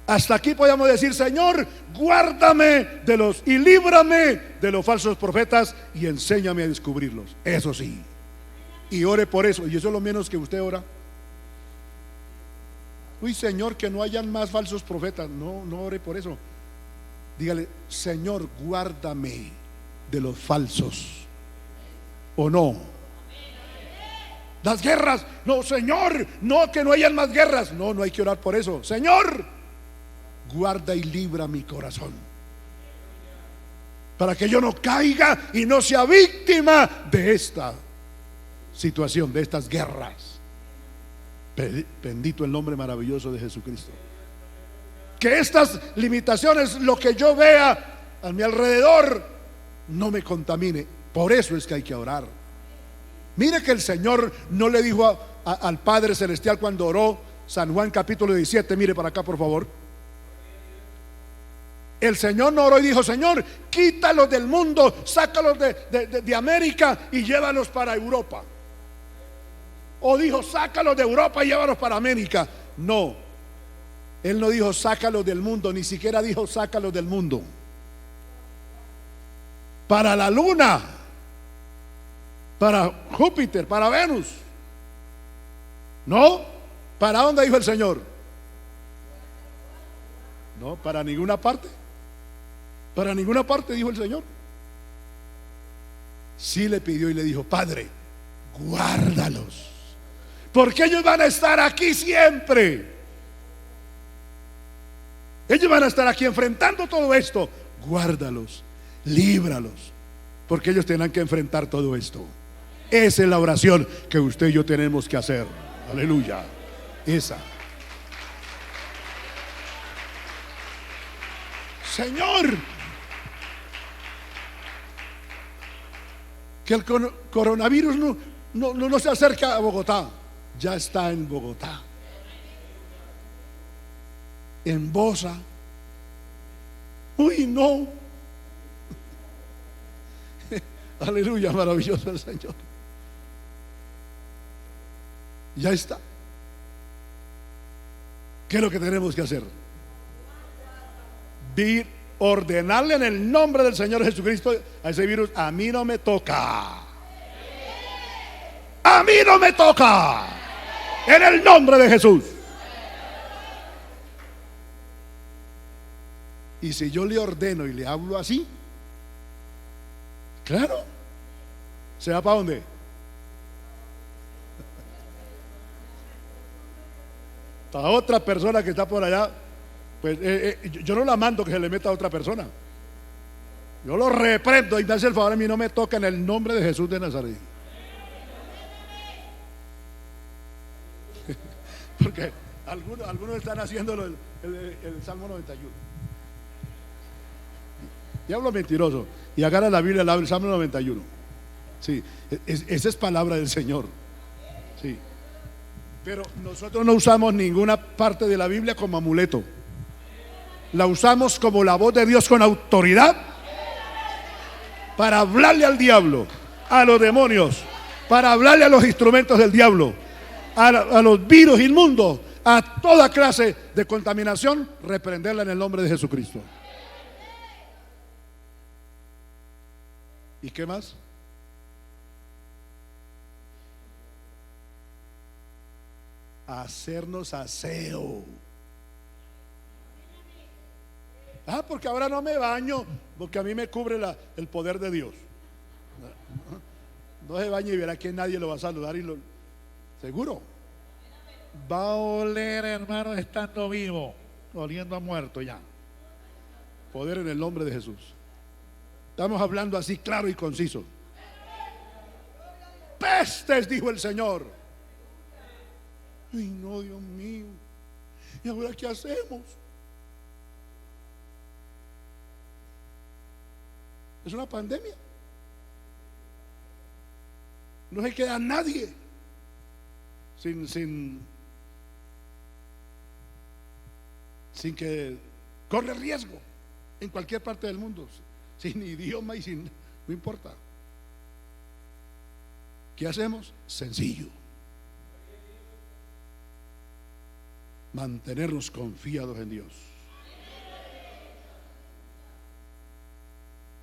hasta aquí podemos decir: Señor, guárdame de los y líbrame de los falsos profetas y enséñame a descubrirlos. Eso sí, y ore por eso. Y eso es lo menos que usted ora. Uy, Señor, que no hayan más falsos profetas. No ore por eso. Dígale: Señor, guárdame de los falsos. ¿O no? Las guerras, no, Señor, no, que no hayan más guerras. No hay que orar por eso. Señor, guarda y libra mi corazón, para que yo no caiga y no sea víctima de esta situación, de estas guerras. Bendito el nombre maravilloso de Jesucristo. Que estas limitaciones, lo que yo vea a mi alrededor, no me contamine. Por eso es que hay que orar. Mire que el Señor no le dijo al Padre Celestial cuando oró, San Juan capítulo 17, mire para acá por favor. El Señor no oró y dijo: Señor, quítalos del mundo, sácalos de América y llévalos para Europa. O dijo: sácalos de Europa y llévalos para América. No, Él no dijo: sácalos del mundo, ni siquiera dijo: sácalos del mundo para la luna, para Júpiter, para Venus. No, ¿para dónde dijo el Señor? No, para ninguna parte. Para ninguna parte dijo el Señor. Sí le pidió y le dijo: Padre, guárdalos, porque ellos van a estar aquí siempre. Ellos van a estar aquí enfrentando todo esto. Guárdalos, líbralos, porque ellos tendrán que enfrentar todo esto. Esa es la oración que usted y yo tenemos que hacer. Aleluya. Esa. Señor, que el coronavirus no se acerca a Bogotá. Ya está en Bogotá, en Bosa. Uy, no. Aleluya, maravilloso el Señor. Ya está. ¿Qué es lo que tenemos que hacer? Ordenarle en el nombre del Señor Jesucristo a ese virus: a mí no me toca. A mí no me toca. En el nombre de Jesús. Y si yo le ordeno y le hablo así, claro, ¿se va para dónde? Para otra persona que está por allá, Pues yo no la mando que se le meta a otra persona. Yo lo reprendo y me hace el favor, a mí no me toca, en el nombre de Jesús de Nazaret. Porque algunos están haciendo el Salmo 91. Diablo mentiroso. Y agarra la Biblia, el Salmo 91. Sí, esa es palabra del Señor. Sí. Pero nosotros no usamos ninguna parte de la Biblia como amuleto. La usamos como la voz de Dios con autoridad para hablarle al diablo, a los demonios, para hablarle a los instrumentos del diablo, a los virus inmundos, a toda clase de contaminación, reprenderla en el nombre de Jesucristo. ¿Y qué más? Hacernos aseo. Porque ahora no me baño, porque a mí me cubre el poder de Dios. No se bañe y verá que nadie lo va a saludar seguro. Va a oler, hermano, estando vivo, oliendo a muerto ya. Poder en el nombre de Jesús. Estamos hablando así claro y conciso. Pestes, dijo el Señor. Ay, no, Dios mío. ¿Y ahora qué hacemos? Es una pandemia. No se queda nadie sin que corre riesgo en cualquier parte del mundo, sin idioma y no importa. ¿Qué hacemos? Sencillo. Mantenernos confiados en Dios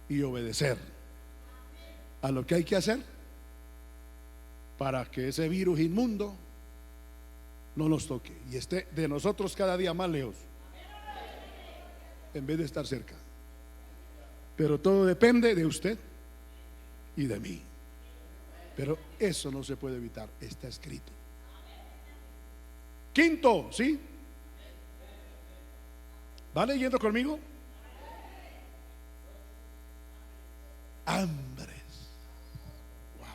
y obedecer a lo que hay que hacer para que ese virus inmundo no nos toque y esté de nosotros cada día más lejos en vez de estar cerca. Pero todo depende de usted y de mí. Pero eso no se puede evitar, está escrito. Quinto, ¿sí? ¿Va leyendo conmigo? Hambres. Wow.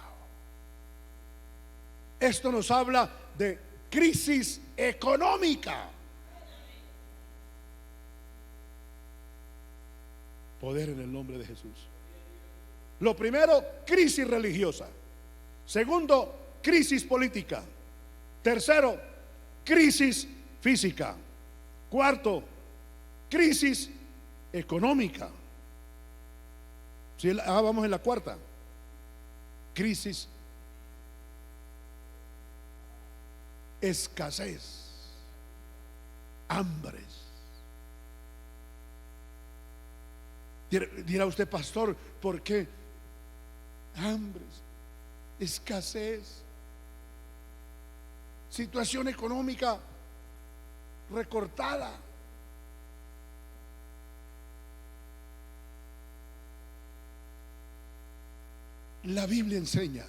Esto nos habla de crisis económica. Poder en el nombre de Jesús. Lo primero, crisis religiosa. Segundo, crisis política. Tercero, crisis física. Cuarto, crisis económica. Vamos en la cuarta. Crisis, escasez, hambres. Dirá usted, pastor, ¿por qué? Hambres, escasez, situación económica recortada. La Biblia enseña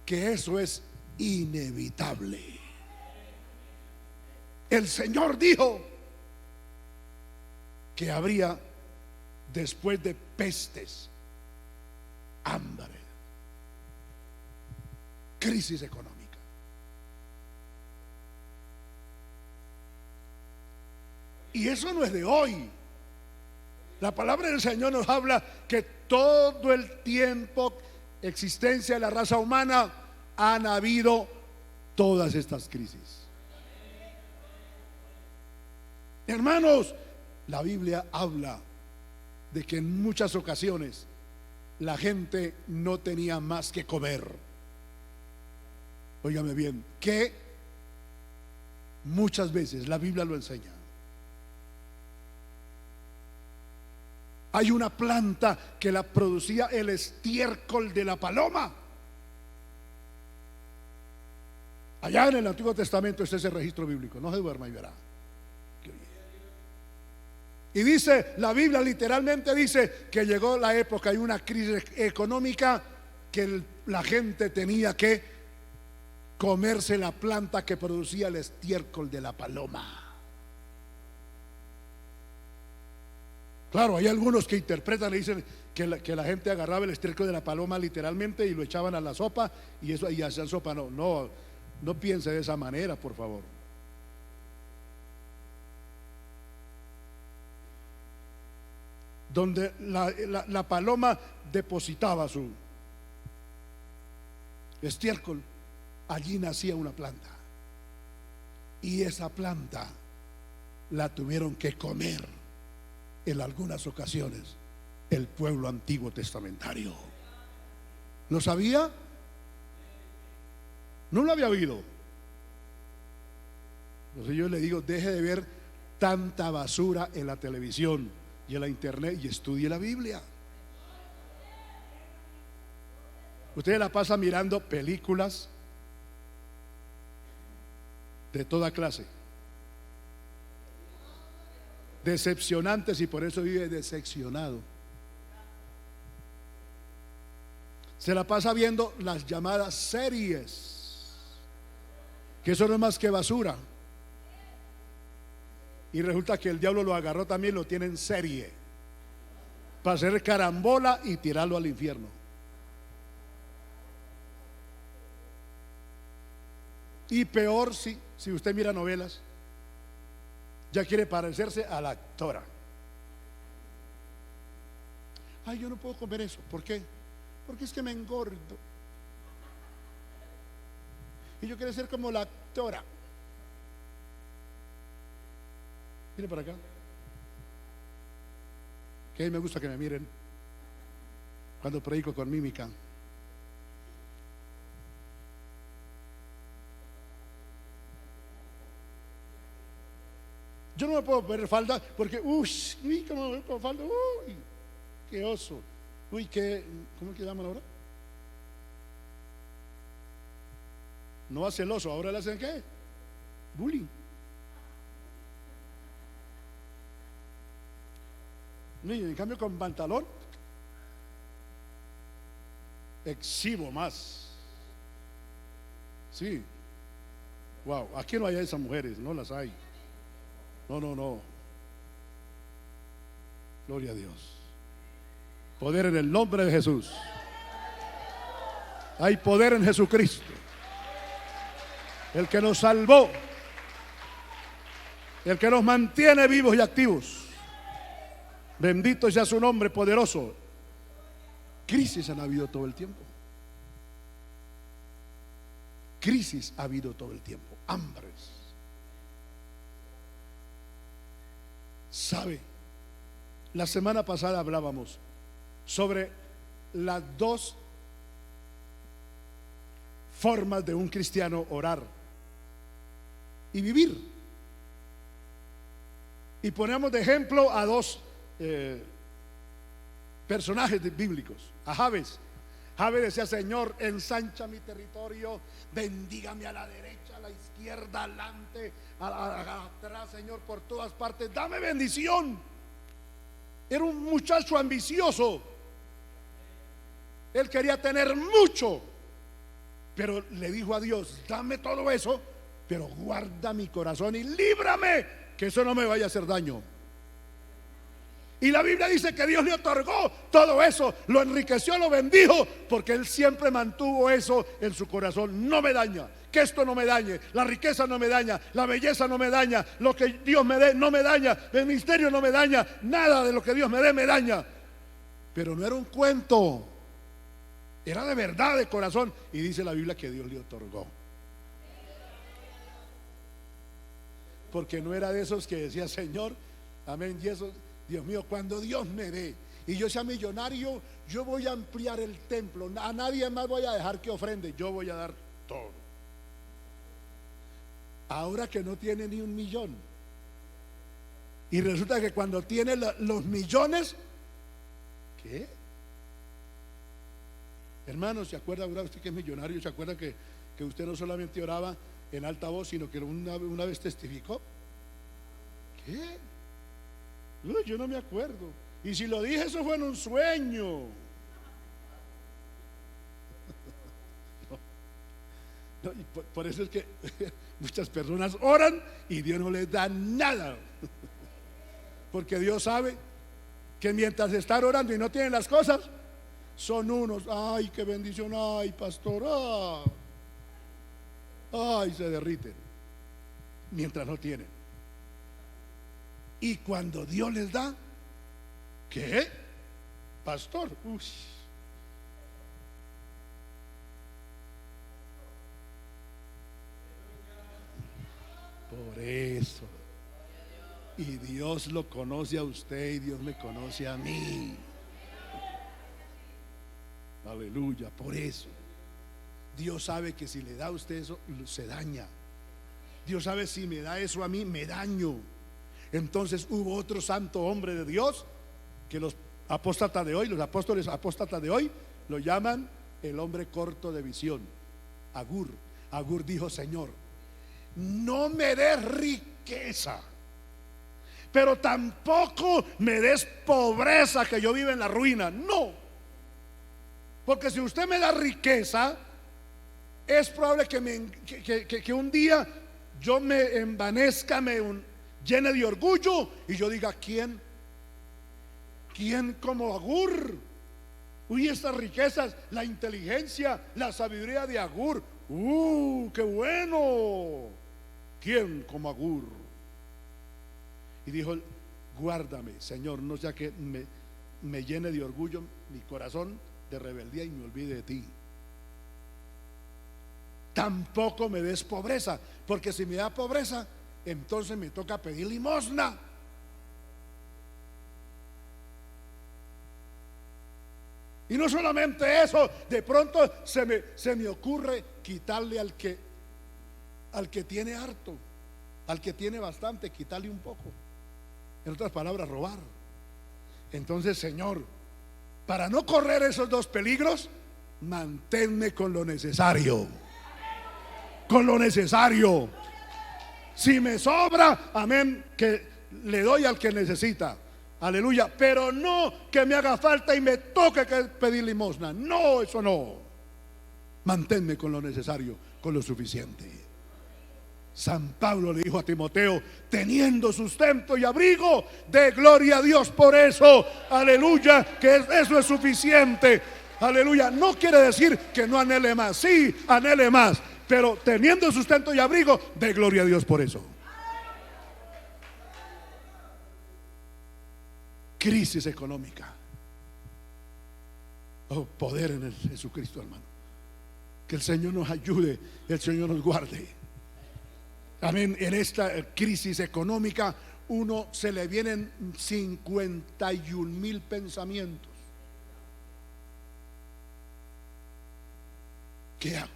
que eso es inevitable. El Señor dijo que habría, después de pestes, hambre, crisis económica. Y eso no es de hoy. La palabra del Señor nos habla que todo el tiempo existencia de la raza humana han habido todas estas crisis. Hermanos, la Biblia habla de que en muchas ocasiones la gente no tenía más que comer. Óigame bien, que muchas veces la Biblia lo enseña. Hay una planta que la producía el estiércol de la paloma. Allá en el Antiguo Testamento está ese registro bíblico. No se duerma y verá. Y dice, la Biblia literalmente dice que llegó la época, hay una crisis económica, que la gente tenía que comerse la planta que producía el estiércol de la paloma. Claro, hay algunos que interpretan y dicen que la gente agarraba el estiércol de la paloma literalmente y lo echaban a la sopa y eso y hacían sopa. No, no, no piense de esa manera, por favor. Donde la paloma depositaba su estiércol, allí nacía una planta. Y esa planta la tuvieron que comer en algunas ocasiones el pueblo antiguo testamentario. ¿Lo sabía? No lo había oído. Entonces yo le digo, deje de ver tanta basura en la televisión y en la internet y estudie la Biblia. Usted la pasa mirando películas de toda clase, decepcionantes, y por eso vive decepcionado. Se la pasa viendo las llamadas series, que eso no es más que basura. Y resulta que el diablo lo agarró también, lo tiene en serie para hacer carambola y tirarlo al infierno. Y peor si usted mira novelas, ya quiere parecerse a la actora. Ay, yo no puedo comer eso. ¿Por qué? Porque es que me engordo. Y yo quiero ser como la actora. Mire para acá. Que a mí me gusta que me miren cuando predico con mímica. Yo no me puedo poner falda porque, uy, ¿cómo me veo con falda? Uy, qué oso. Uy, qué, ¿cómo es que llaman ahora? No hace el oso, ahora le hacen ¿qué? Bullying. En cambio con pantalón exhibo más. Sí. Wow, aquí no hay esas mujeres, no las hay. No, no, no. Gloria a Dios. Poder en el nombre de Jesús. Hay poder en Jesucristo, el que nos salvó, el que nos mantiene vivos y activos. Bendito sea su nombre poderoso. Crisis han habido todo el tiempo. Crisis ha habido todo el tiempo. Hambres. ¿Sabe? La semana pasada hablábamos sobre las dos formas de un cristiano orar y vivir. Y ponemos de ejemplo a dos personajes bíblicos. A Jabes. Jabes decía: Señor, ensancha mi territorio, bendígame a la derecha, a la izquierda, adelante, atrás, Señor, por todas partes, dame bendición. Era un muchacho ambicioso. Él quería tener mucho, pero le dijo a Dios: dame todo eso, pero guarda mi corazón y líbrame, que eso no me vaya a hacer daño. Y la Biblia dice que Dios le otorgó todo eso, lo enriqueció, lo bendijo, porque él siempre mantuvo eso en su corazón. No me daña, que esto no me dañe, la riqueza no me daña, la belleza no me daña, lo que Dios me dé no me daña, el ministerio no me daña, nada de lo que Dios me dé me daña. Pero no era un cuento, era de verdad, de corazón. Y dice la Biblia que Dios le otorgó, porque no era de esos que decía: Señor, amén, y eso, Dios mío, cuando Dios me dé y yo sea millonario, yo voy a ampliar el templo, a nadie más voy a dejar que ofrende, yo voy a dar todo. Ahora que no tiene ni un millón, y resulta que cuando tiene los millones, ¿qué? Hermano, ¿se acuerda ahora usted que es millonario? ¿Se acuerda que usted no solamente oraba en alta voz, sino que una vez testificó? ¿Qué? Uy, yo no me acuerdo. Y si lo dije, eso fue en un sueño. No, y por eso es que muchas personas oran y Dios no les da nada, porque Dios sabe que mientras están orando y no tienen las cosas, son unos, ay, qué bendición, ay, pastor, ay, se derriten mientras no tienen. Y cuando Dios les da, ¿qué? Pastor, uy. Por eso. Y Dios lo conoce a usted y Dios me conoce a mí. Aleluya, por eso. Dios sabe que si le da a usted eso, se daña. Dios sabe si me da eso a mí, me daño. Entonces hubo otro santo hombre de Dios que los apóstatas de hoy, los apóstoles apóstatas de hoy, lo llaman el hombre corto de visión. Agur. Agur dijo: Señor, no me des riqueza, pero tampoco me des pobreza, que yo viva en la ruina. No, porque si usted me da riqueza, es probable que un día yo me envanezca, llene de orgullo y yo diga: ¿quién como Agur? Uy, estas riquezas, la inteligencia, la sabiduría de Agur, qué bueno. ¿Quién como Agur? Y dijo: guárdame, Señor, no sea que me llene de orgullo mi corazón, de rebeldía, y me olvide de ti. Tampoco me des pobreza, porque si me da pobreza, entonces me toca pedir limosna. Y no solamente eso, de pronto se me ocurre quitarle al que tiene harto, al que tiene bastante, quitarle un poco. En otras palabras, robar. Entonces, Señor, para no correr esos dos peligros, manténme con lo necesario. Con lo necesario. Si me sobra, amén, que le doy al que necesita. Aleluya. Pero no que me haga falta y me toque que pedir limosna. No, eso no. Manténme con lo necesario, con lo suficiente. San Pablo le dijo a Timoteo: teniendo sustento y abrigo, de gloria a Dios por eso. Aleluya, que eso es suficiente. Aleluya. No quiere decir que no anhele más. Sí, anhele más, pero teniendo sustento y abrigo, de gloria a Dios por eso. Crisis económica. Oh, poder en el Jesucristo, hermano. Que el Señor nos ayude, el Señor nos guarde. Amén. En esta crisis económica, uno se le vienen 51,000 pensamientos. ¿Qué hago?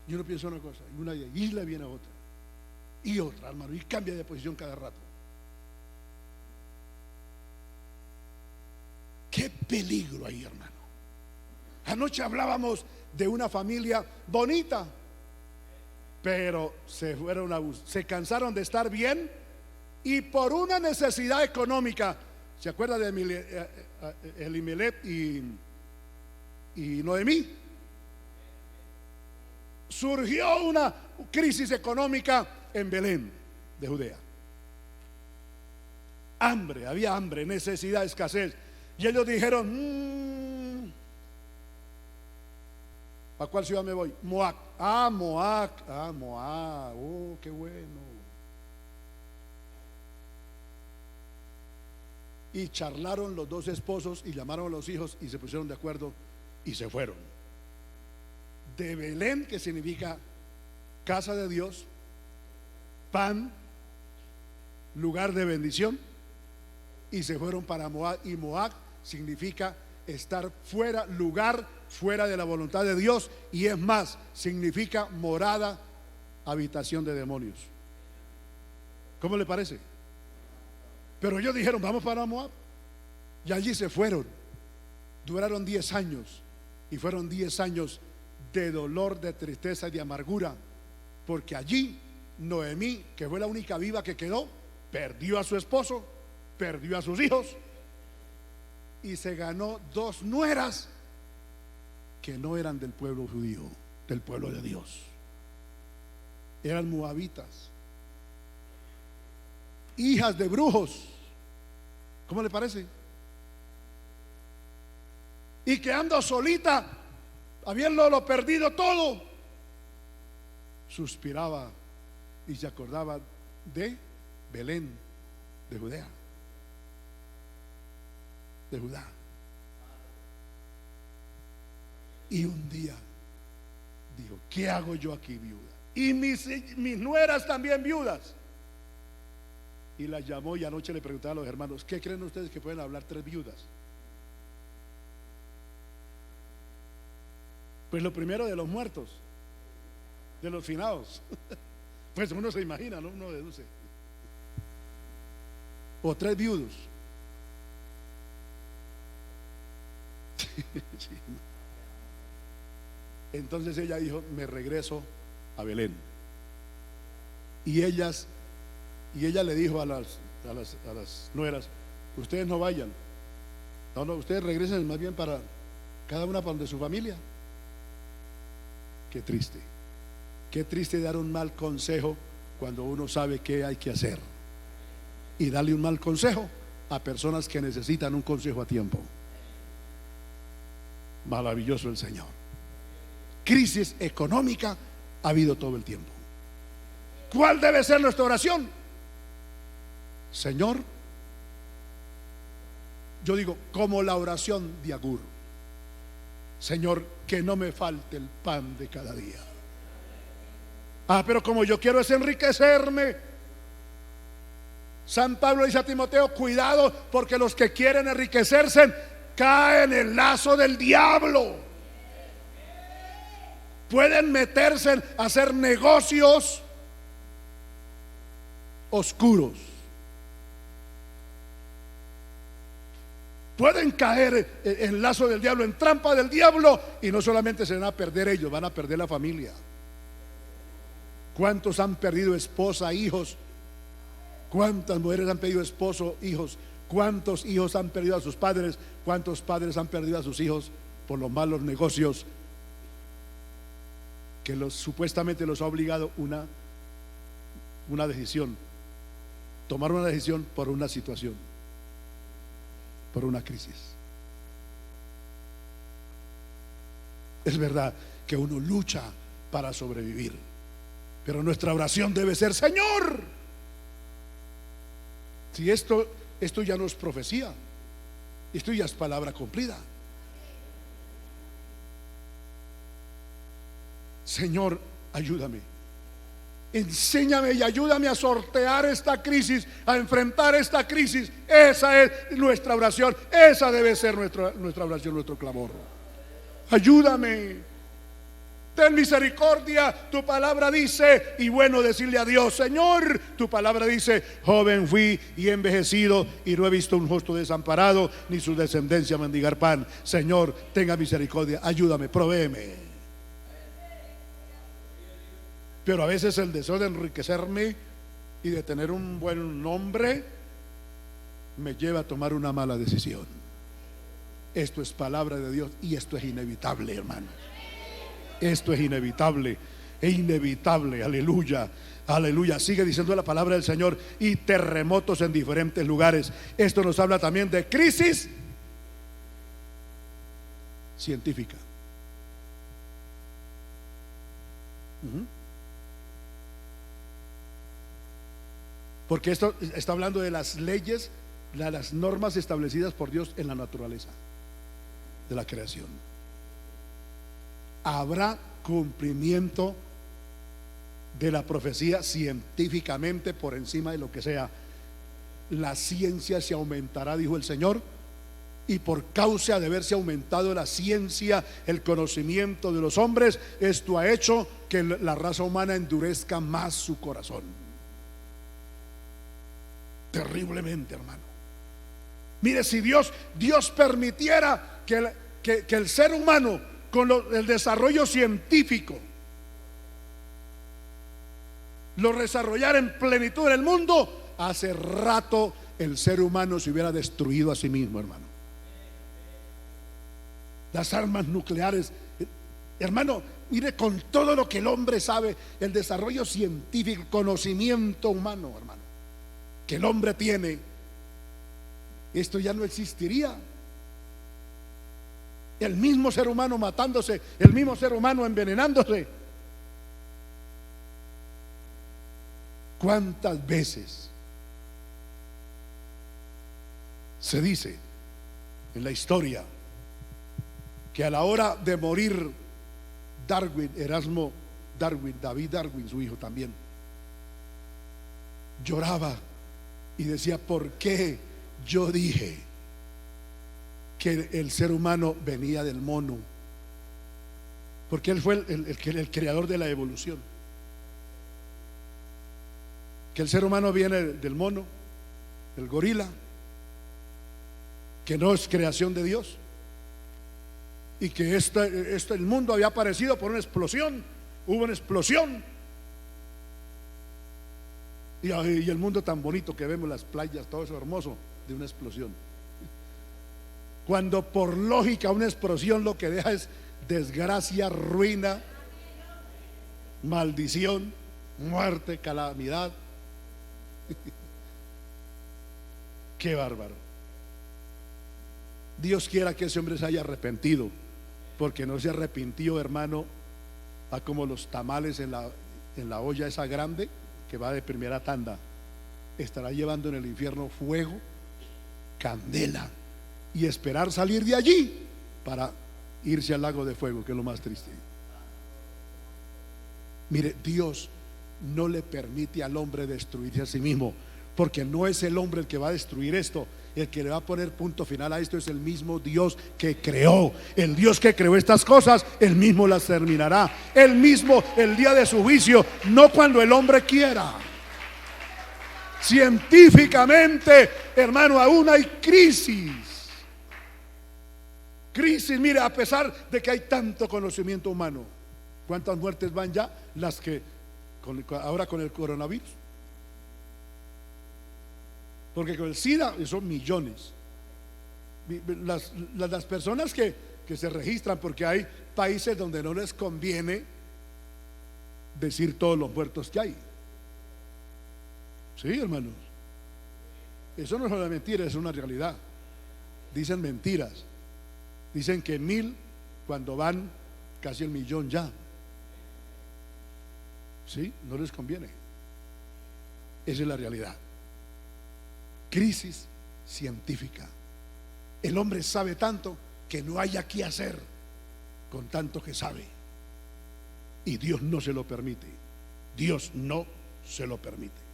Y uno piensa una cosa, y le viene otra, y otra, hermano, y cambia de posición cada rato. Qué peligro ahí, hermano. Anoche hablábamos de una familia bonita, pero se cansaron de estar bien, y por una necesidad económica, ¿se acuerda de Elimelech y Noemí? Surgió una crisis económica en Belén de Judea. Había hambre, necesidad, escasez. Y ellos dijeron: ¿a cuál ciudad me voy? Moab. Moab. Oh, qué bueno. Y charlaron los dos esposos y llamaron a los hijos y se pusieron de acuerdo y se fueron de Belén, que significa casa de Dios, pan, lugar de bendición, y se fueron para Moab. Y Moab significa estar fuera, lugar fuera de la voluntad de Dios, y es más, significa morada, habitación de demonios. ¿Cómo le parece? Pero ellos dijeron: vamos para Moab. Y allí se fueron. Duraron 10 años, y fueron 10 años de dolor, de tristeza y de amargura, porque allí Noemí, que fue la única viva que quedó, perdió a su esposo, perdió a sus hijos, y se ganó 2 nueras que no eran del pueblo judío, del pueblo de Dios. Eran moabitas, hijas de brujos, ¿Cómo le parece? Y quedando solita, habiéndolo perdido todo, suspiraba y se acordaba de Belén, de Judea, de Judá. Y un día dijo: ¿qué hago yo aquí viuda? Y mis nueras también viudas. Y las llamó, y anoche le preguntaba a los hermanos: ¿qué creen ustedes que pueden hablar 3 viudas? Pues lo primero, de los muertos, de los finados. Pues uno se imagina, ¿no? Uno deduce. O 3 viudos. Sí. Entonces ella dijo: me regreso a Belén. Y ella le dijo a las nueras: ustedes no vayan, no, ustedes regresen más bien para cada una para donde su familia. Qué triste dar un mal consejo cuando uno sabe qué hay que hacer, y darle un mal consejo a personas que necesitan un consejo a tiempo. Maravilloso el Señor. Crisis económica ha habido todo el tiempo. ¿Cuál debe ser nuestra oración? Señor, yo digo, como la oración de Agur: Señor, que no me falte el pan de cada día. Pero como yo quiero es enriquecerme. San Pablo dice a Timoteo: cuidado, porque los que quieren enriquecerse caen en el lazo del diablo. Pueden meterse a hacer negocios oscuros. Pueden caer en el lazo del diablo, en trampa del diablo, y no solamente se van a perder ellos, van a perder la familia. ¿Cuántos han perdido esposa, hijos? ¿Cuántas mujeres han perdido esposo, hijos? ¿Cuántos hijos han perdido a sus padres? ¿Cuántos padres han perdido a sus hijos por los malos negocios que supuestamente los ha obligado una decisión, tomar una decisión por una situación, por una crisis? Es verdad que uno lucha para sobrevivir, pero nuestra oración debe ser: Señor, si esto ya no es profecía, esto ya es palabra cumplida. Señor, ayúdame, enséñame y ayúdame a sortear esta crisis, a enfrentar esta crisis. Esa es nuestra oración, esa debe ser nuestra oración, nuestro clamor. Ayúdame, ten misericordia. Tu palabra dice, y bueno decirle a Dios: Señor, tu palabra dice: joven fui y envejecido, y no he visto un justo desamparado, ni su descendencia mendigar pan. Señor, tenga misericordia, ayúdame, provéeme. Pero a veces el deseo de enriquecerme y de tener un buen nombre me lleva a tomar una mala decisión. Esto es palabra de Dios, y esto es inevitable, hermano. Esto es inevitable, es inevitable. Aleluya, aleluya. Sigue diciendo la palabra del Señor: y terremotos en diferentes lugares. Esto nos habla también de crisis científica. Porque esto está hablando de las leyes, de las normas establecidas por Dios en la naturaleza de la creación. Habrá cumplimiento de la profecía científicamente por encima de lo que sea. La ciencia se aumentará, dijo el Señor, y por causa de haberse aumentado la ciencia, el conocimiento de los hombres, esto ha hecho que la raza humana endurezca más su corazón. Terriblemente, hermano. Mire, si Dios permitiera que el ser humano, con el desarrollo científico, lo desarrollara en plenitud en el mundo, hace rato el ser humano se hubiera destruido a sí mismo, hermano. Las armas nucleares, hermano, mire, con todo lo que el hombre sabe, el desarrollo científico, el conocimiento humano, hermano, que el hombre tiene, esto ya no existiría. El mismo ser humano matándose, el mismo ser humano envenenándose. ¿Cuántas veces se dice en la historia que a la hora de morir Darwin, Erasmo Darwin, David Darwin, su hijo también, lloraba y decía: ¿por qué yo dije que el ser humano venía del mono? Porque él fue el creador de la evolución. Que el ser humano viene del mono, el gorila, que no es creación de Dios, y que el mundo había aparecido por una explosión. Hubo una explosión, y el mundo tan bonito que vemos, las playas, todo eso hermoso, de una explosión. Cuando por lógica una explosión lo que deja es desgracia, ruina, maldición, muerte, calamidad. Qué bárbaro. Dios quiera que ese hombre se haya arrepentido, porque no se arrepintió, hermano, a como los tamales en la olla esa grande que va de primera tanda. Estará llevando en el infierno fuego, candela, y esperar salir de allí para irse al lago de fuego, que es lo más triste. Mire, Dios no le permite al hombre destruirse a sí mismo, porque no es el hombre el que va a destruir esto. El que le va a poner punto final a esto es el mismo Dios que creó. El Dios que creó estas cosas, Él mismo las terminará. Él mismo, el día de su juicio, no cuando el hombre quiera. Científicamente, hermano, aún hay crisis. Crisis, mire, a pesar de que hay tanto conocimiento humano. ¿Cuántas muertes van ya? Las que ahora con el coronavirus. Porque con el SIDA son millones. Las personas que se registran, porque hay países donde no les conviene decir todos los muertos que hay. Sí, hermanos. Eso no es una mentira, es una realidad. Dicen mentiras. Dicen que 1000 cuando van casi el millón ya. Sí, no les conviene. Esa es la realidad. Crisis científica. El hombre sabe tanto que no haya qué hacer con tanto que sabe. Y Dios no se lo permite. Dios no se lo permite.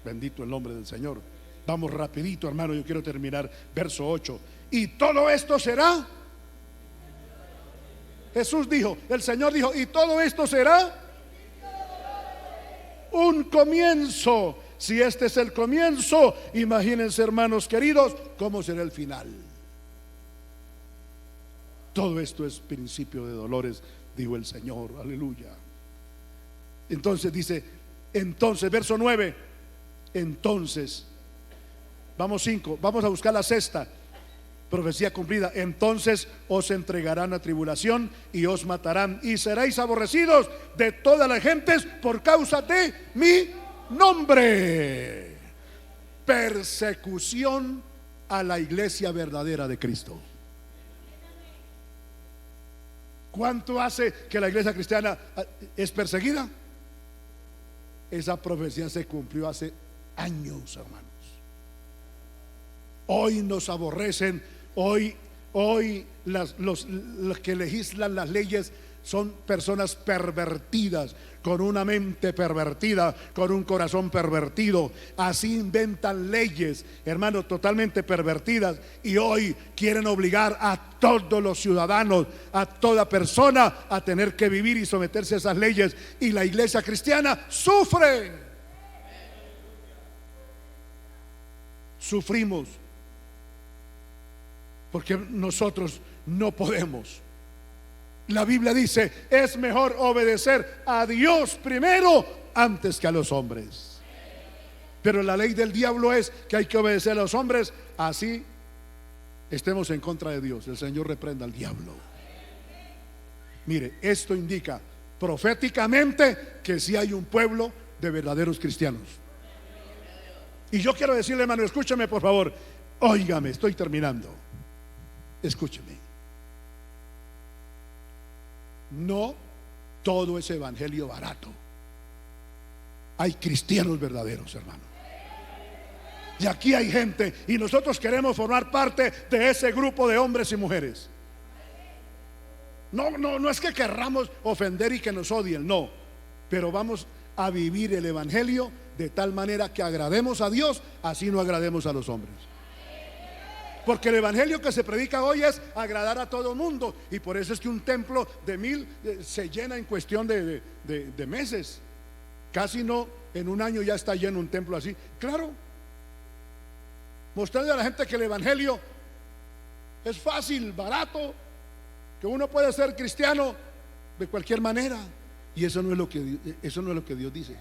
Bendito el nombre del Señor. Vamos rapidito, hermano, yo quiero terminar. Verso 8. Y todo esto será. Jesús dijo, el Señor dijo, y todo esto será un comienzo. Si este es el comienzo, imagínense, hermanos queridos, cómo será el final. Todo esto es principio de dolores, dijo el Señor. Aleluya. Entonces dice, entonces, verso 9. Entonces, vamos 5, vamos a buscar la sexta profecía cumplida. Entonces os entregarán a tribulación y os matarán, y seréis aborrecidos de todas las gentes por causa de mi nombre. Persecución a la iglesia verdadera de Cristo. ¿Cuánto hace que la iglesia cristiana es perseguida? Esa profecía se cumplió hace años, hermanos. Hoy nos aborrecen. Hoy los que legislan las leyes son personas pervertidas, con una mente pervertida, con un corazón pervertido. Así inventan leyes, hermanos, totalmente pervertidas. Y hoy quieren obligar a todos los ciudadanos, a toda persona, a tener que vivir y someterse a esas leyes. Y la iglesia cristiana sufre. Sufrimos porque nosotros no podemos. La Biblia dice, es mejor obedecer a Dios primero antes que a los hombres. Pero la ley del diablo es que hay que obedecer a los hombres, así estemos en contra de Dios. El Señor reprenda al diablo. Mire, esto indica proféticamente que sí hay un pueblo de verdaderos cristianos. Y yo quiero decirle, hermano, escúchame por favor, Óigame, estoy terminando. Escúcheme. No todo es evangelio barato. Hay cristianos verdaderos, hermano. Y aquí hay gente, y nosotros queremos formar parte de ese grupo de hombres y mujeres. No es que querramos ofender y que nos odien, no. Pero vamos a vivir el evangelio de tal manera que agrademos a Dios, así no agrademos a los hombres. Porque el evangelio que se predica hoy es agradar a todo el mundo. Y por eso es que un templo de 1000 se llena en cuestión de meses. Casi no, en un año ya está lleno un templo así. Claro, mostrarle a la gente que el evangelio es fácil, barato, que uno puede ser cristiano de cualquier manera. Y eso no es lo que Dios dice.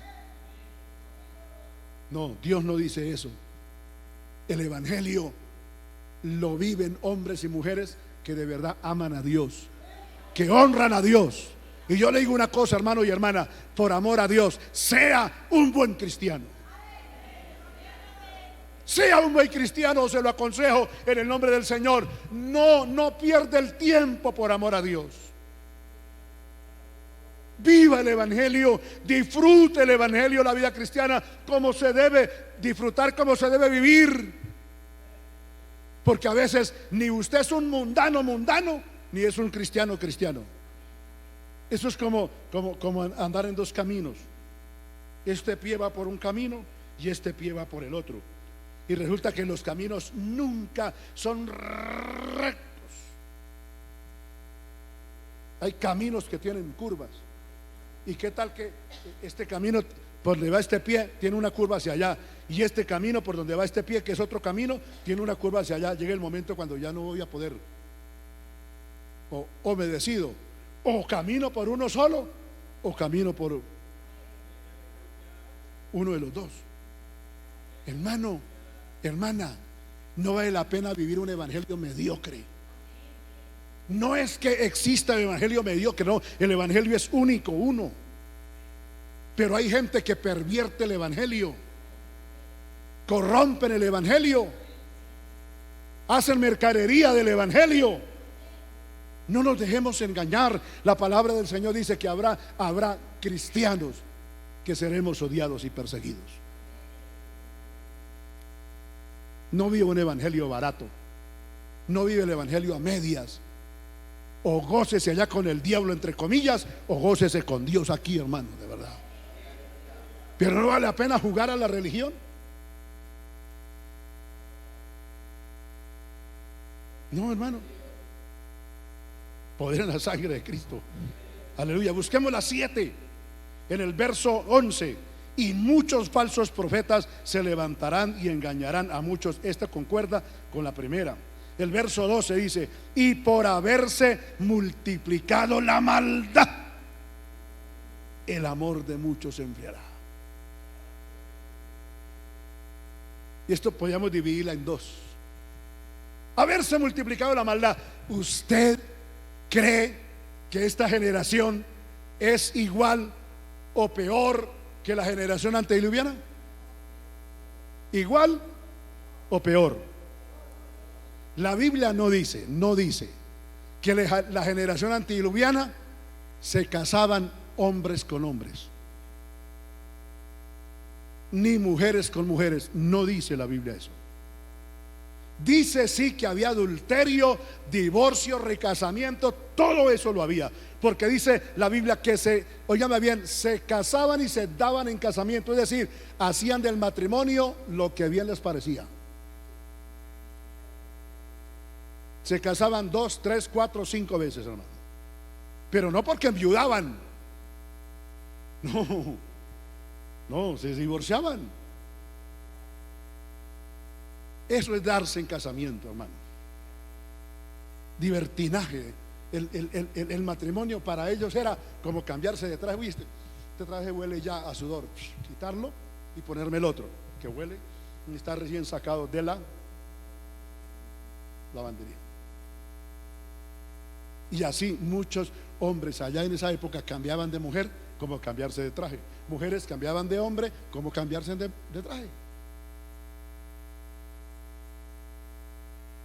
No, Dios no dice eso. El evangelio lo viven hombres y mujeres que de verdad aman a Dios, que honran a Dios. Y yo le digo una cosa, hermano y hermana, por amor a Dios, sea un buen cristiano. Sea un buen cristiano, se lo aconsejo en el nombre del Señor. No pierda el tiempo por amor a Dios. Viva el evangelio, disfrute el evangelio, la vida cristiana, como se debe disfrutar, como se debe vivir. Porque a veces ni usted es un mundano, ni es un cristiano. Eso es como andar en dos caminos. Este pie va por un camino y este pie va por el otro. Y resulta que los caminos nunca son rectos. Hay caminos que tienen curvas. ¿Y qué tal que este camino por donde va este pie tiene una curva hacia allá, y este camino por donde va este pie, que es otro camino, tiene una curva hacia allá? Llega el momento cuando ya no voy a poder, o me decido, o camino por uno solo, o camino por uno de los dos. Hermano, hermana, no vale la pena vivir un evangelio mediocre. No es que exista el evangelio mediocre, no, el evangelio es único, uno. Pero hay gente que pervierte el evangelio, corrompen el evangelio, hacen mercadería del evangelio. No nos dejemos engañar. La palabra del Señor dice que habrá cristianos que seremos odiados y perseguidos. No vive un evangelio barato, no vive el evangelio a medias. O gócese allá con el diablo entre comillas, o gócese con Dios aquí, hermano, de verdad. Pero no vale la pena jugar a la religión. No, hermano. Poder en la sangre de Cristo. Aleluya. Busquemos las 7 en el verso 11. Y muchos falsos profetas se levantarán y engañarán a muchos. Esta concuerda con la primera. El verso 12 dice: y por haberse multiplicado la maldad, el amor de muchos se enfriará. Y esto podríamos dividirla en dos. Haberse multiplicado la maldad. ¿Usted cree que esta generación es igual o peor que la generación antediluviana? ¿Igual o peor? La Biblia no dice que la generación antediluviana se casaban hombres con hombres, ni mujeres con mujeres. No dice la Biblia eso. Dice sí que había adulterio, divorcio, recasamiento, todo eso lo había. Porque dice la Biblia que óigame bien, se casaban y se daban en casamiento. Es decir, hacían del matrimonio lo que bien les parecía. Se casaban 2, 3, 4, 5 veces, hermano. Pero no porque enviudaban. No, se divorciaban. Eso es darse en casamiento, hermano. Libertinaje. El matrimonio para ellos era como cambiarse de traje. Uy, este traje huele ya a sudor. Quitarlo y ponerme el otro, que huele y está recién sacado de la lavandería. Y así muchos hombres allá en esa época cambiaban de mujer como cambiarse de traje. Mujeres cambiaban de hombre como cambiarse de traje.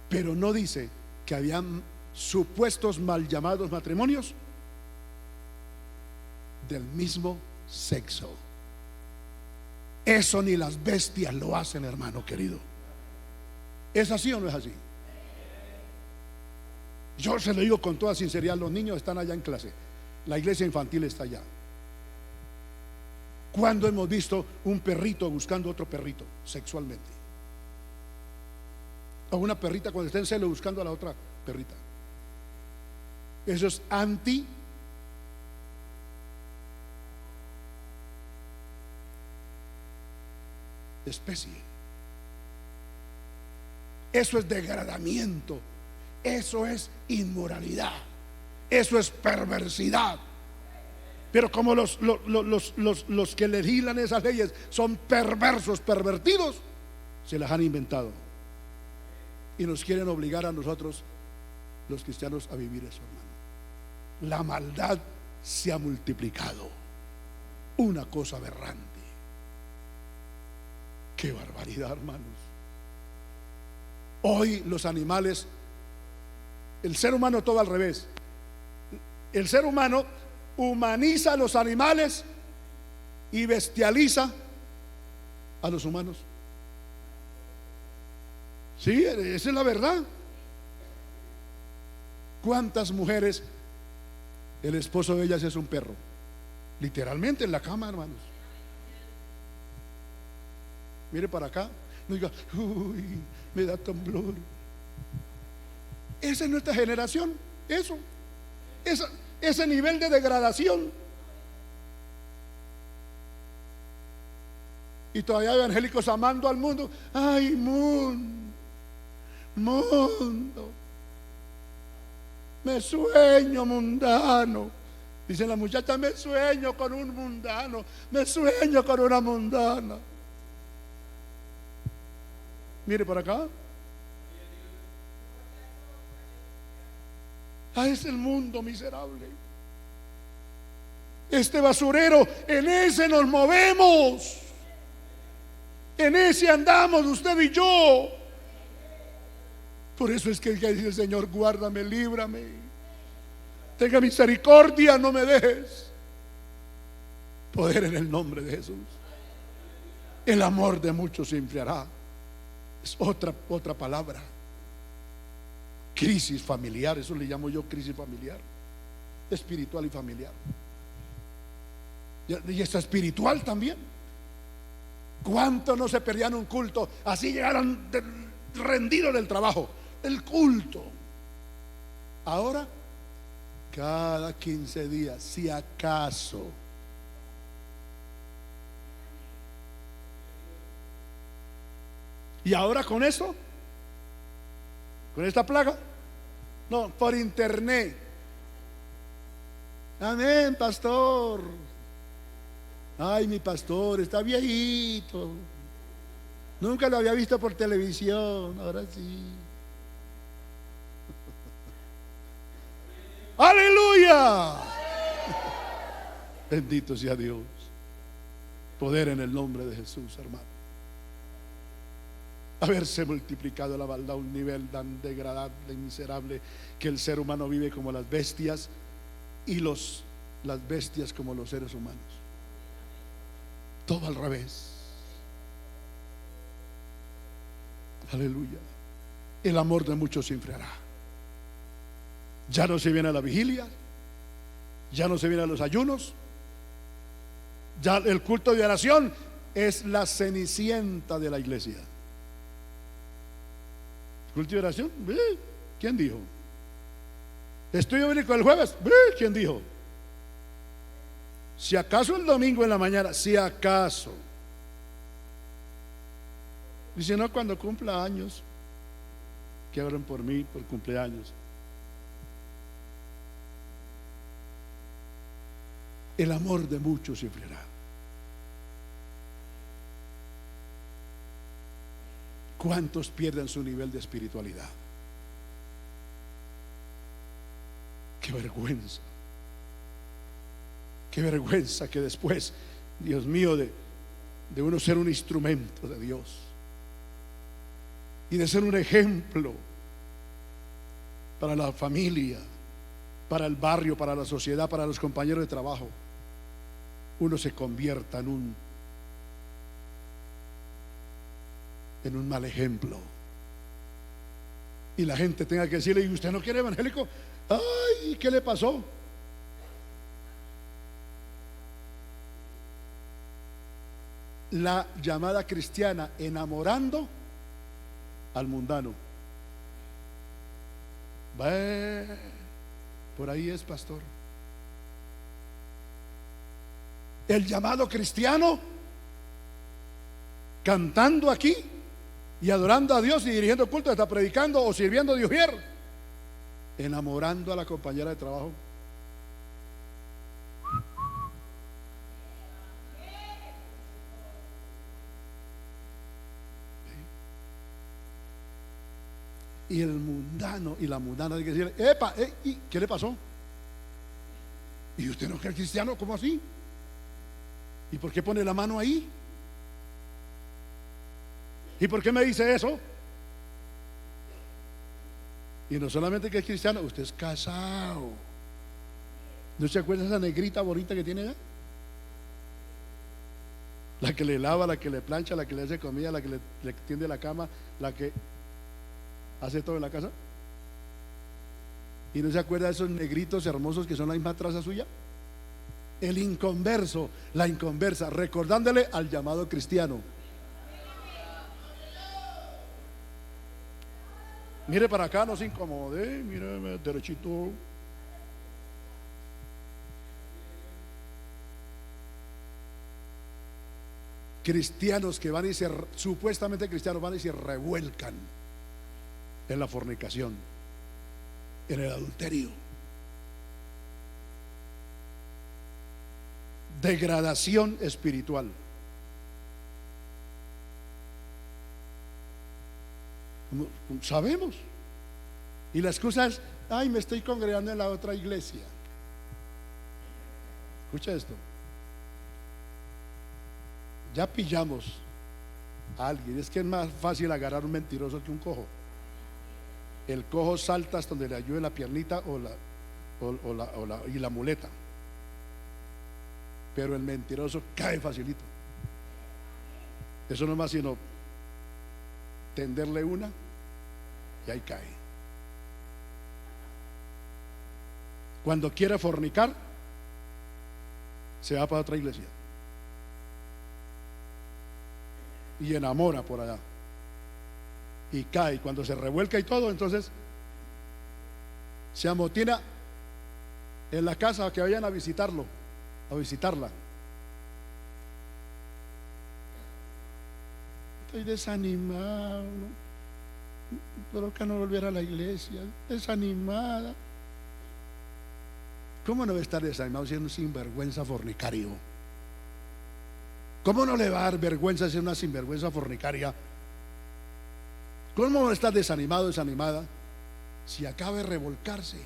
Pero no dice que habían supuestos mal llamados matrimonios del mismo sexo. Eso ni las bestias lo hacen, hermano querido. ¿Es así o no es así? Yo se lo digo con toda sinceridad. Los niños están allá en clase, la iglesia infantil está allá. ¿Cuándo hemos visto un perrito buscando otro perrito sexualmente? O una perrita cuando está en celo buscando a la otra perrita. Eso es anti especie. Eso es degradamiento. Eso es inmoralidad. Eso es perversidad. Pero como los que legislan esas leyes son perversos, pervertidos, se las han inventado y nos quieren obligar a nosotros, los cristianos, a vivir eso, hermano. La maldad se ha multiplicado. Una cosa aberrante. Qué barbaridad, hermanos. Hoy los animales, el ser humano todo al revés. El ser humano humaniza a los animales y bestializa a los humanos. Sí, esa es la verdad. ¿Cuántas mujeres el esposo de ellas es un perro? Literalmente en la cama, hermanos. Mire para acá, no diga, uy, me da temblor. Esa es nuestra generación. Ese nivel de degradación. Y todavía hay evangélicos amando al mundo. Ay, mundo, me sueño mundano. Dicen las muchachas, me sueño con un mundano, me sueño con una mundana. Mire por acá. Es el mundo miserable. Este basurero, en ese nos movemos, en ese andamos usted y yo. Por eso es que dice el Señor, guárdame, líbrame, tenga misericordia, no me dejes. Poder en el nombre de Jesús. El amor de muchos se enfriará. Es otra palabra. Crisis familiar, eso le llamo yo crisis familiar, espiritual y familiar. Y esta espiritual también. ¿Cuántos no se perdían un culto? Así llegaron rendidos del trabajo, el culto. Ahora, cada 15 días, si acaso. Y ahora con esto, con esta plaga, no, por internet. Amén, pastor. Ay, mi pastor está viejito, nunca lo había visto por televisión, ahora sí. Aleluya. Bendito sea Dios. Poder en el nombre de Jesús, hermano. Haberse multiplicado la maldad a un nivel tan degradable y miserable que el ser humano vive como las bestias y las bestias como los seres humanos. Todo al revés. Aleluya. El amor de muchos se enfriará. Ya no se viene a la vigilia, ya no se viene a los ayunos, ya el culto de oración es la cenicienta de la iglesia. ¿Culto de oración? ¿Quién dijo? ¿Estudio bíblico el jueves? ¿Quién dijo? Si acaso el domingo en la mañana, si acaso. Dice, no, cuando cumpla años, que oren por mí, por cumpleaños. El amor de muchos se enfriará. ¿Cuántos pierden su nivel de espiritualidad? Qué vergüenza. Qué vergüenza que después, Dios mío, de uno ser un instrumento de Dios y de ser un ejemplo para la familia, para el barrio, para la sociedad, para los compañeros de trabajo, uno se convierta en un mal ejemplo. Y la gente tenga que decirle: ¿y usted no quiere evangélico? Ay, ¿qué le pasó? La llamada cristiana, enamorando al mundano. Por ahí es, pastor. El llamado cristiano, cantando aquí y adorando a Dios y dirigiendo culto, está predicando o sirviendo a Dios, enamorando a la compañera de trabajo. Y el mundano y la mundana tiene que decirle: epa, ¿y qué le pasó? ¿Y usted no es cristiano? ¿Cómo así? ¿Y por qué pone la mano ahí? ¿Y por qué me dice eso? Y no solamente que es cristiano, usted es casado. ¿No se acuerda de esa negrita bonita que tiene allá? La que le lava, la que le plancha, la que le hace comida, la que le tiende la cama, la que hace todo en la casa. ¿Y no se acuerda de esos negritos hermosos que son la misma traza suya? El inconverso, la inconversa, recordándole al llamado cristiano. Mire para acá, no se incomode, mire derechito. Cristianos que van y supuestamente cristianos, van y se revuelcan en la fornicación, en el adulterio. Degradación espiritual. Sabemos. Y la excusa es: ay, me estoy congregando en la otra iglesia. Escucha esto. Ya pillamos a alguien. Es que es más fácil agarrar un mentiroso que un cojo. El cojo salta hasta donde le ayude la piernita y la muleta, pero el mentiroso cae facilito. Eso no es más sino tenderle una y ahí cae. Cuando quiere fornicar, se va para otra iglesia y enamora por allá y cae. Cuando se revuelca y todo, entonces se amotina en la casa que vayan a visitarlo, a visitarla. Estoy desanimado, pero que no volviera a la iglesia, desanimada. ¿Cómo no va a estar desanimado siendo un sinvergüenza fornicario? ¿Cómo no le va a dar vergüenza ser una sinvergüenza fornicaria? ¿Cómo va a estar desanimado, desanimada, si acaba de revolcarse?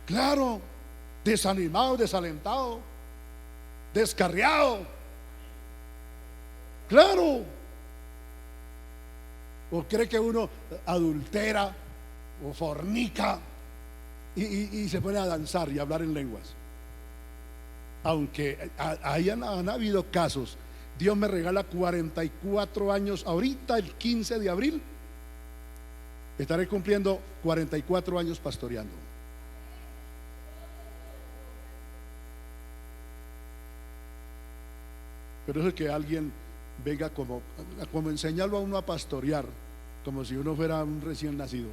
Claro, desanimado, desalentado, descarriado. Claro. ¿O cree que uno adultera o fornica y se pone a danzar y a hablar en lenguas? Aunque han habido casos. Dios me regala 44 años. Ahorita el 15 de abril estaré cumpliendo 44 años pastoreando. Pero eso es que alguien venga como enseñarlo a uno a pastorear, como si uno fuera un recién nacido.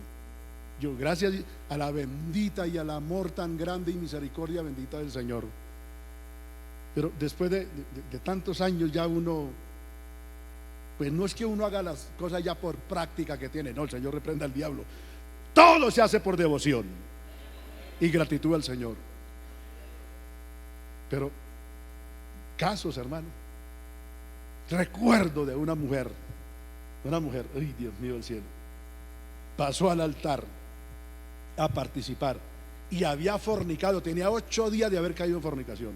Yo, gracias a la bendita y al amor tan grande y misericordia bendita del Señor. Pero después de tantos años ya uno, pues no es que uno haga las cosas ya por práctica que tiene, no, el Señor reprenda al diablo. Todo se hace por devoción y gratitud al Señor. Pero casos, hermano. Recuerdo de una mujer, ay Dios mío del cielo, pasó al altar a participar y había fornicado, tenía 8 días de haber caído en fornicación.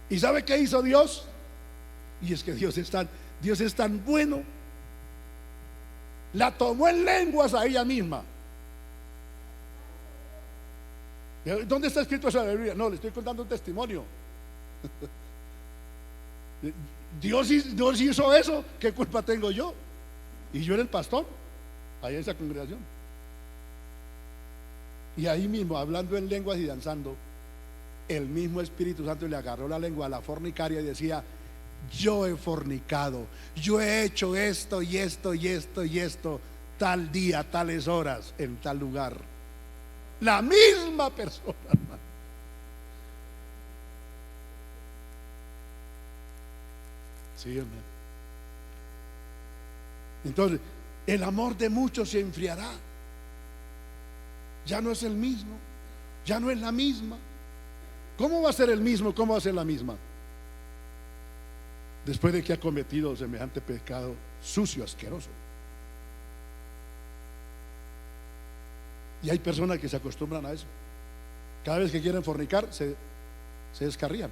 ¿Y sabe qué hizo Dios? Y es que Dios es tan bueno La tomó en lenguas a ella misma. ¿Dónde está escrito eso en la Biblia? No, le estoy contando un testimonio. Dios hizo eso. ¿Qué culpa tengo yo? Y yo era el pastor ahí en esa congregación. Y ahí mismo, hablando en lenguas y danzando, el mismo Espíritu Santo le agarró la lengua a la fornicaria y decía: yo he fornicado, yo he hecho esto y esto y esto y esto, tal día, tales horas, en tal lugar. La misma persona, hermano. Sí, hermano. Entonces, el amor de muchos se enfriará. Ya no es el mismo, ya no es la misma. ¿Cómo va a ser el mismo? ¿Cómo va a ser la misma? Después de que ha cometido semejante pecado sucio, asqueroso. Y hay personas que se acostumbran a eso. Cada vez que quieren fornicar, se descarrían.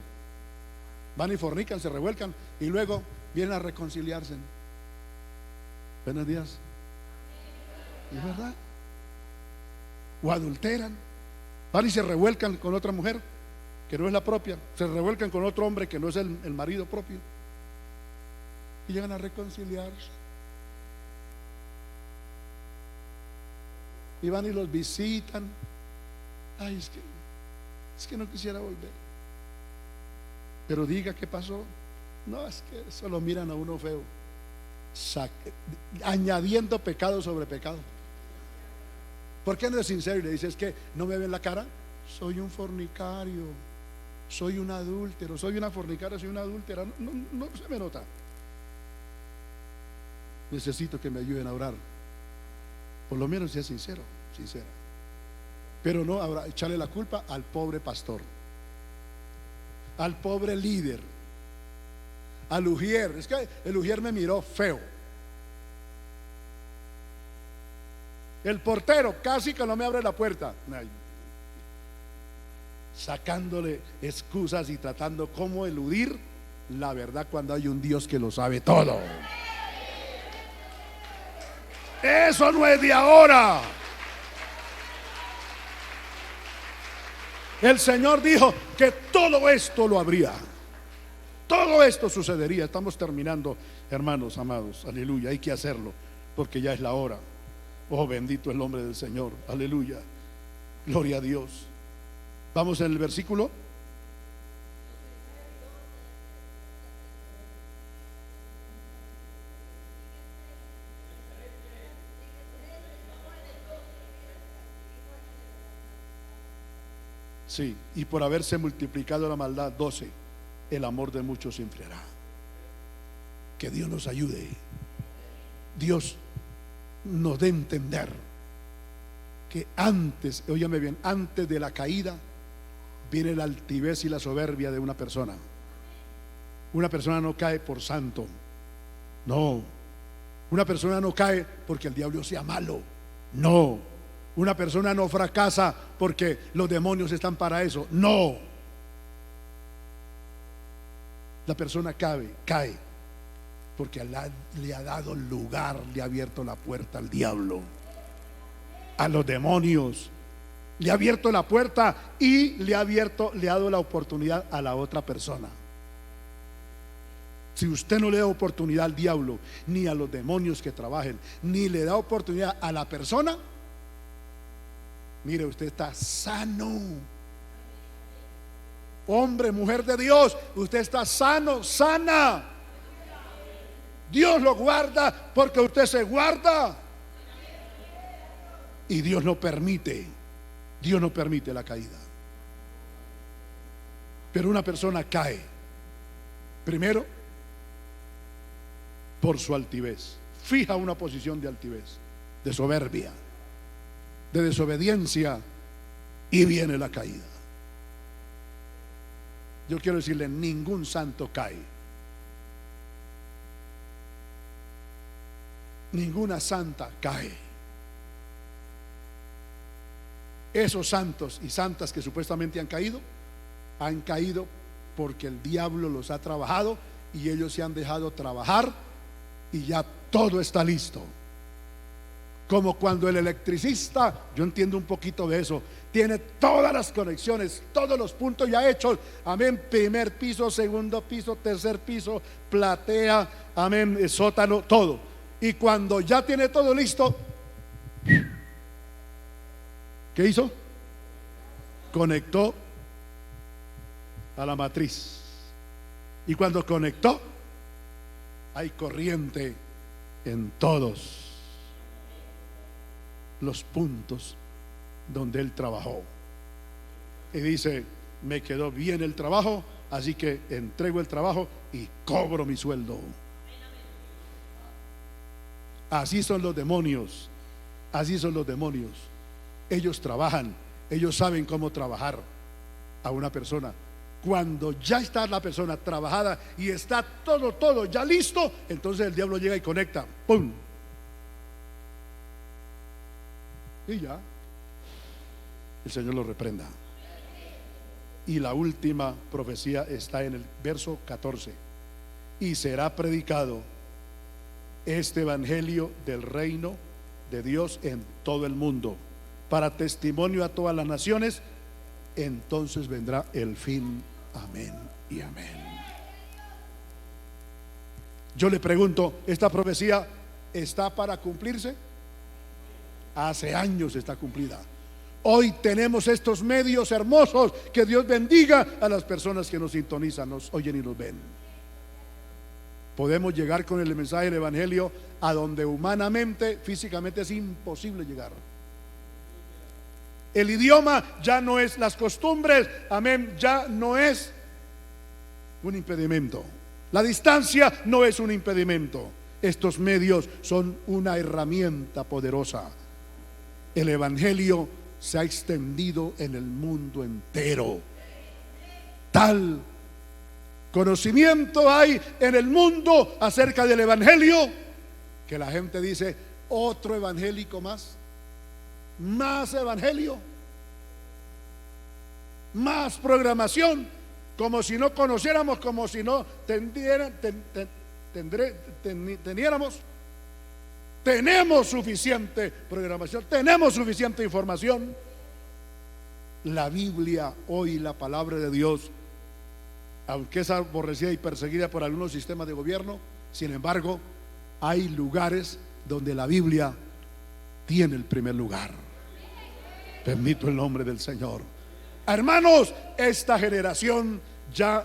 Van y fornican, se revuelcan y luego vienen a reconciliarse. Buenos días. ¿Es verdad? O adulteran. Van y se revuelcan con otra mujer que no es la propia. Se revuelcan con otro hombre que no es el marido propio. Y llegan a reconciliarse. Y van y los visitan. Ay, es que no quisiera volver. Pero diga qué pasó. No, es que solo miran a uno feo, añadiendo pecado sobre pecado. ¿Por qué no es sincero y le dice: es que no me ven la cara? Soy un fornicario, soy un adúltero, soy una fornicaria, soy una adúltera. No se me nota. Necesito que me ayuden a orar. Por lo menos sea sincera. Pero no ahora echarle la culpa al pobre pastor, al pobre líder, al ujier. Es que el ujier me miró feo. El portero casi que no me abre la puerta. Ay, sacándole excusas y tratando cómo eludir la verdad cuando hay un Dios que lo sabe todo. Eso no es de ahora. El Señor dijo que todo esto lo habría. Todo esto sucedería. Estamos terminando, hermanos amados. Aleluya, hay que hacerlo porque ya es la hora. Oh, bendito el nombre del Señor. Aleluya, gloria a Dios. Vamos en el versículo. Sí, y por haberse multiplicado la maldad, 12, el amor de muchos se enfriará. Que Dios nos ayude. Dios nos dé a entender que antes, óyame bien, antes de la caída viene la altivez y la soberbia de una persona. Una persona no cae por santo. No. Una persona no cae porque el diablo sea malo. No. Una persona no fracasa porque los demonios están para eso. No. La persona cae porque le ha dado lugar, le ha abierto la puerta al diablo, a los demonios. Le ha abierto la puerta y le ha dado la oportunidad a la otra persona. Si usted no le da oportunidad al diablo, ni a los demonios que trabajen, ni le da oportunidad a la persona, mire, usted está sano. Hombre, mujer de Dios, usted está sano, sana. Dios lo guarda porque usted se guarda. Y Dios no permite la caída. Pero una persona cae, primero, por su altivez. Fija una posición de altivez, de soberbia, de desobediencia, y viene la caída. Yo quiero decirle: ningún santo cae, ninguna santa cae. Esos santos y santas que supuestamente han caído porque el diablo los ha trabajado y ellos se han dejado trabajar y ya todo está listo. como cuando el electricista, yo entiendo un poquito de eso, tiene todas las conexiones, todos los puntos ya hechos, amén, primer piso, segundo piso, tercer piso, platea, amén, sótano, todo. Y cuando ya tiene todo listo, ¿qué hizo? Conectó a la matriz. Y cuando conectó, hay corriente en todos los puntos donde él trabajó. Y dice: me quedó bien el trabajo, así que entrego el trabajo y cobro mi sueldo. Así son los demonios. Así son los demonios. Ellos trabajan, ellos saben cómo trabajar a una persona. Cuando ya está la persona trabajada y está todo ya listo, entonces el diablo llega y conecta, ¡pum! Y ya, el Señor lo reprenda. Y la última profecía está en el verso 14: y será predicado este evangelio del reino de Dios en todo el mundo, para testimonio a todas las naciones, entonces vendrá el fin. Amén y amén. Yo le pregunto, ¿esta profecía está para cumplirse? Hace años está cumplida. Hoy tenemos estos medios hermosos. Que Dios bendiga a las personas que nos sintonizan, nos oyen y nos ven. Podemos llegar con el mensaje del evangelio a donde humanamente, físicamente es imposible llegar. El idioma ya no es, las costumbres, amén, ya no es un impedimento. La distancia no es un impedimento. Estos medios son una herramienta poderosa. El evangelio se ha extendido en el mundo entero. Tal conocimiento hay en el mundo acerca del evangelio que la gente dice: otro evangélico más evangelio, más programación, como si no conociéramos, como si no teniéramos. Tenemos suficiente programación, tenemos suficiente información. La Biblia hoy, la palabra de Dios, aunque es aborrecida y perseguida por algunos sistemas de gobierno, sin embargo, hay lugares donde la Biblia tiene el primer lugar. Bendito el nombre del Señor. Hermanos, esta generación ya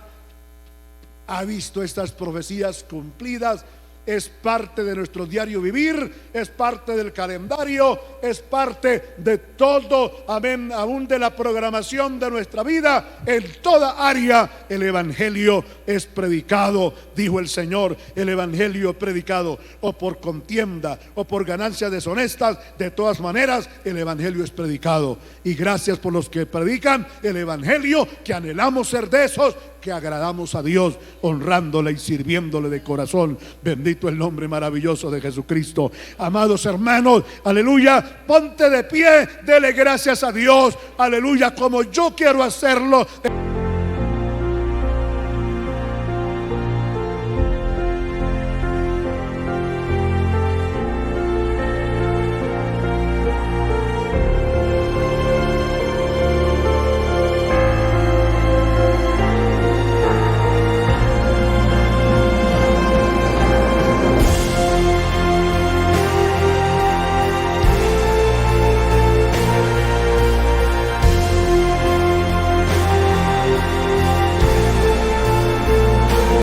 ha visto estas profecías cumplidas. Es parte de nuestro diario vivir, es parte del calendario, es parte de todo, amén, aún de la programación de nuestra vida. En toda área el evangelio es predicado, dijo el Señor. El evangelio es predicado, o por contienda o por ganancias deshonestas, de todas maneras el evangelio es predicado. Y gracias por los que predican el evangelio, que anhelamos ser de esos que agradamos a Dios, honrándole y sirviéndole de corazón. Bendito el nombre maravilloso de Jesucristo. Amados hermanos, aleluya, ponte de pie, dele gracias a Dios, aleluya, como yo quiero hacerlo.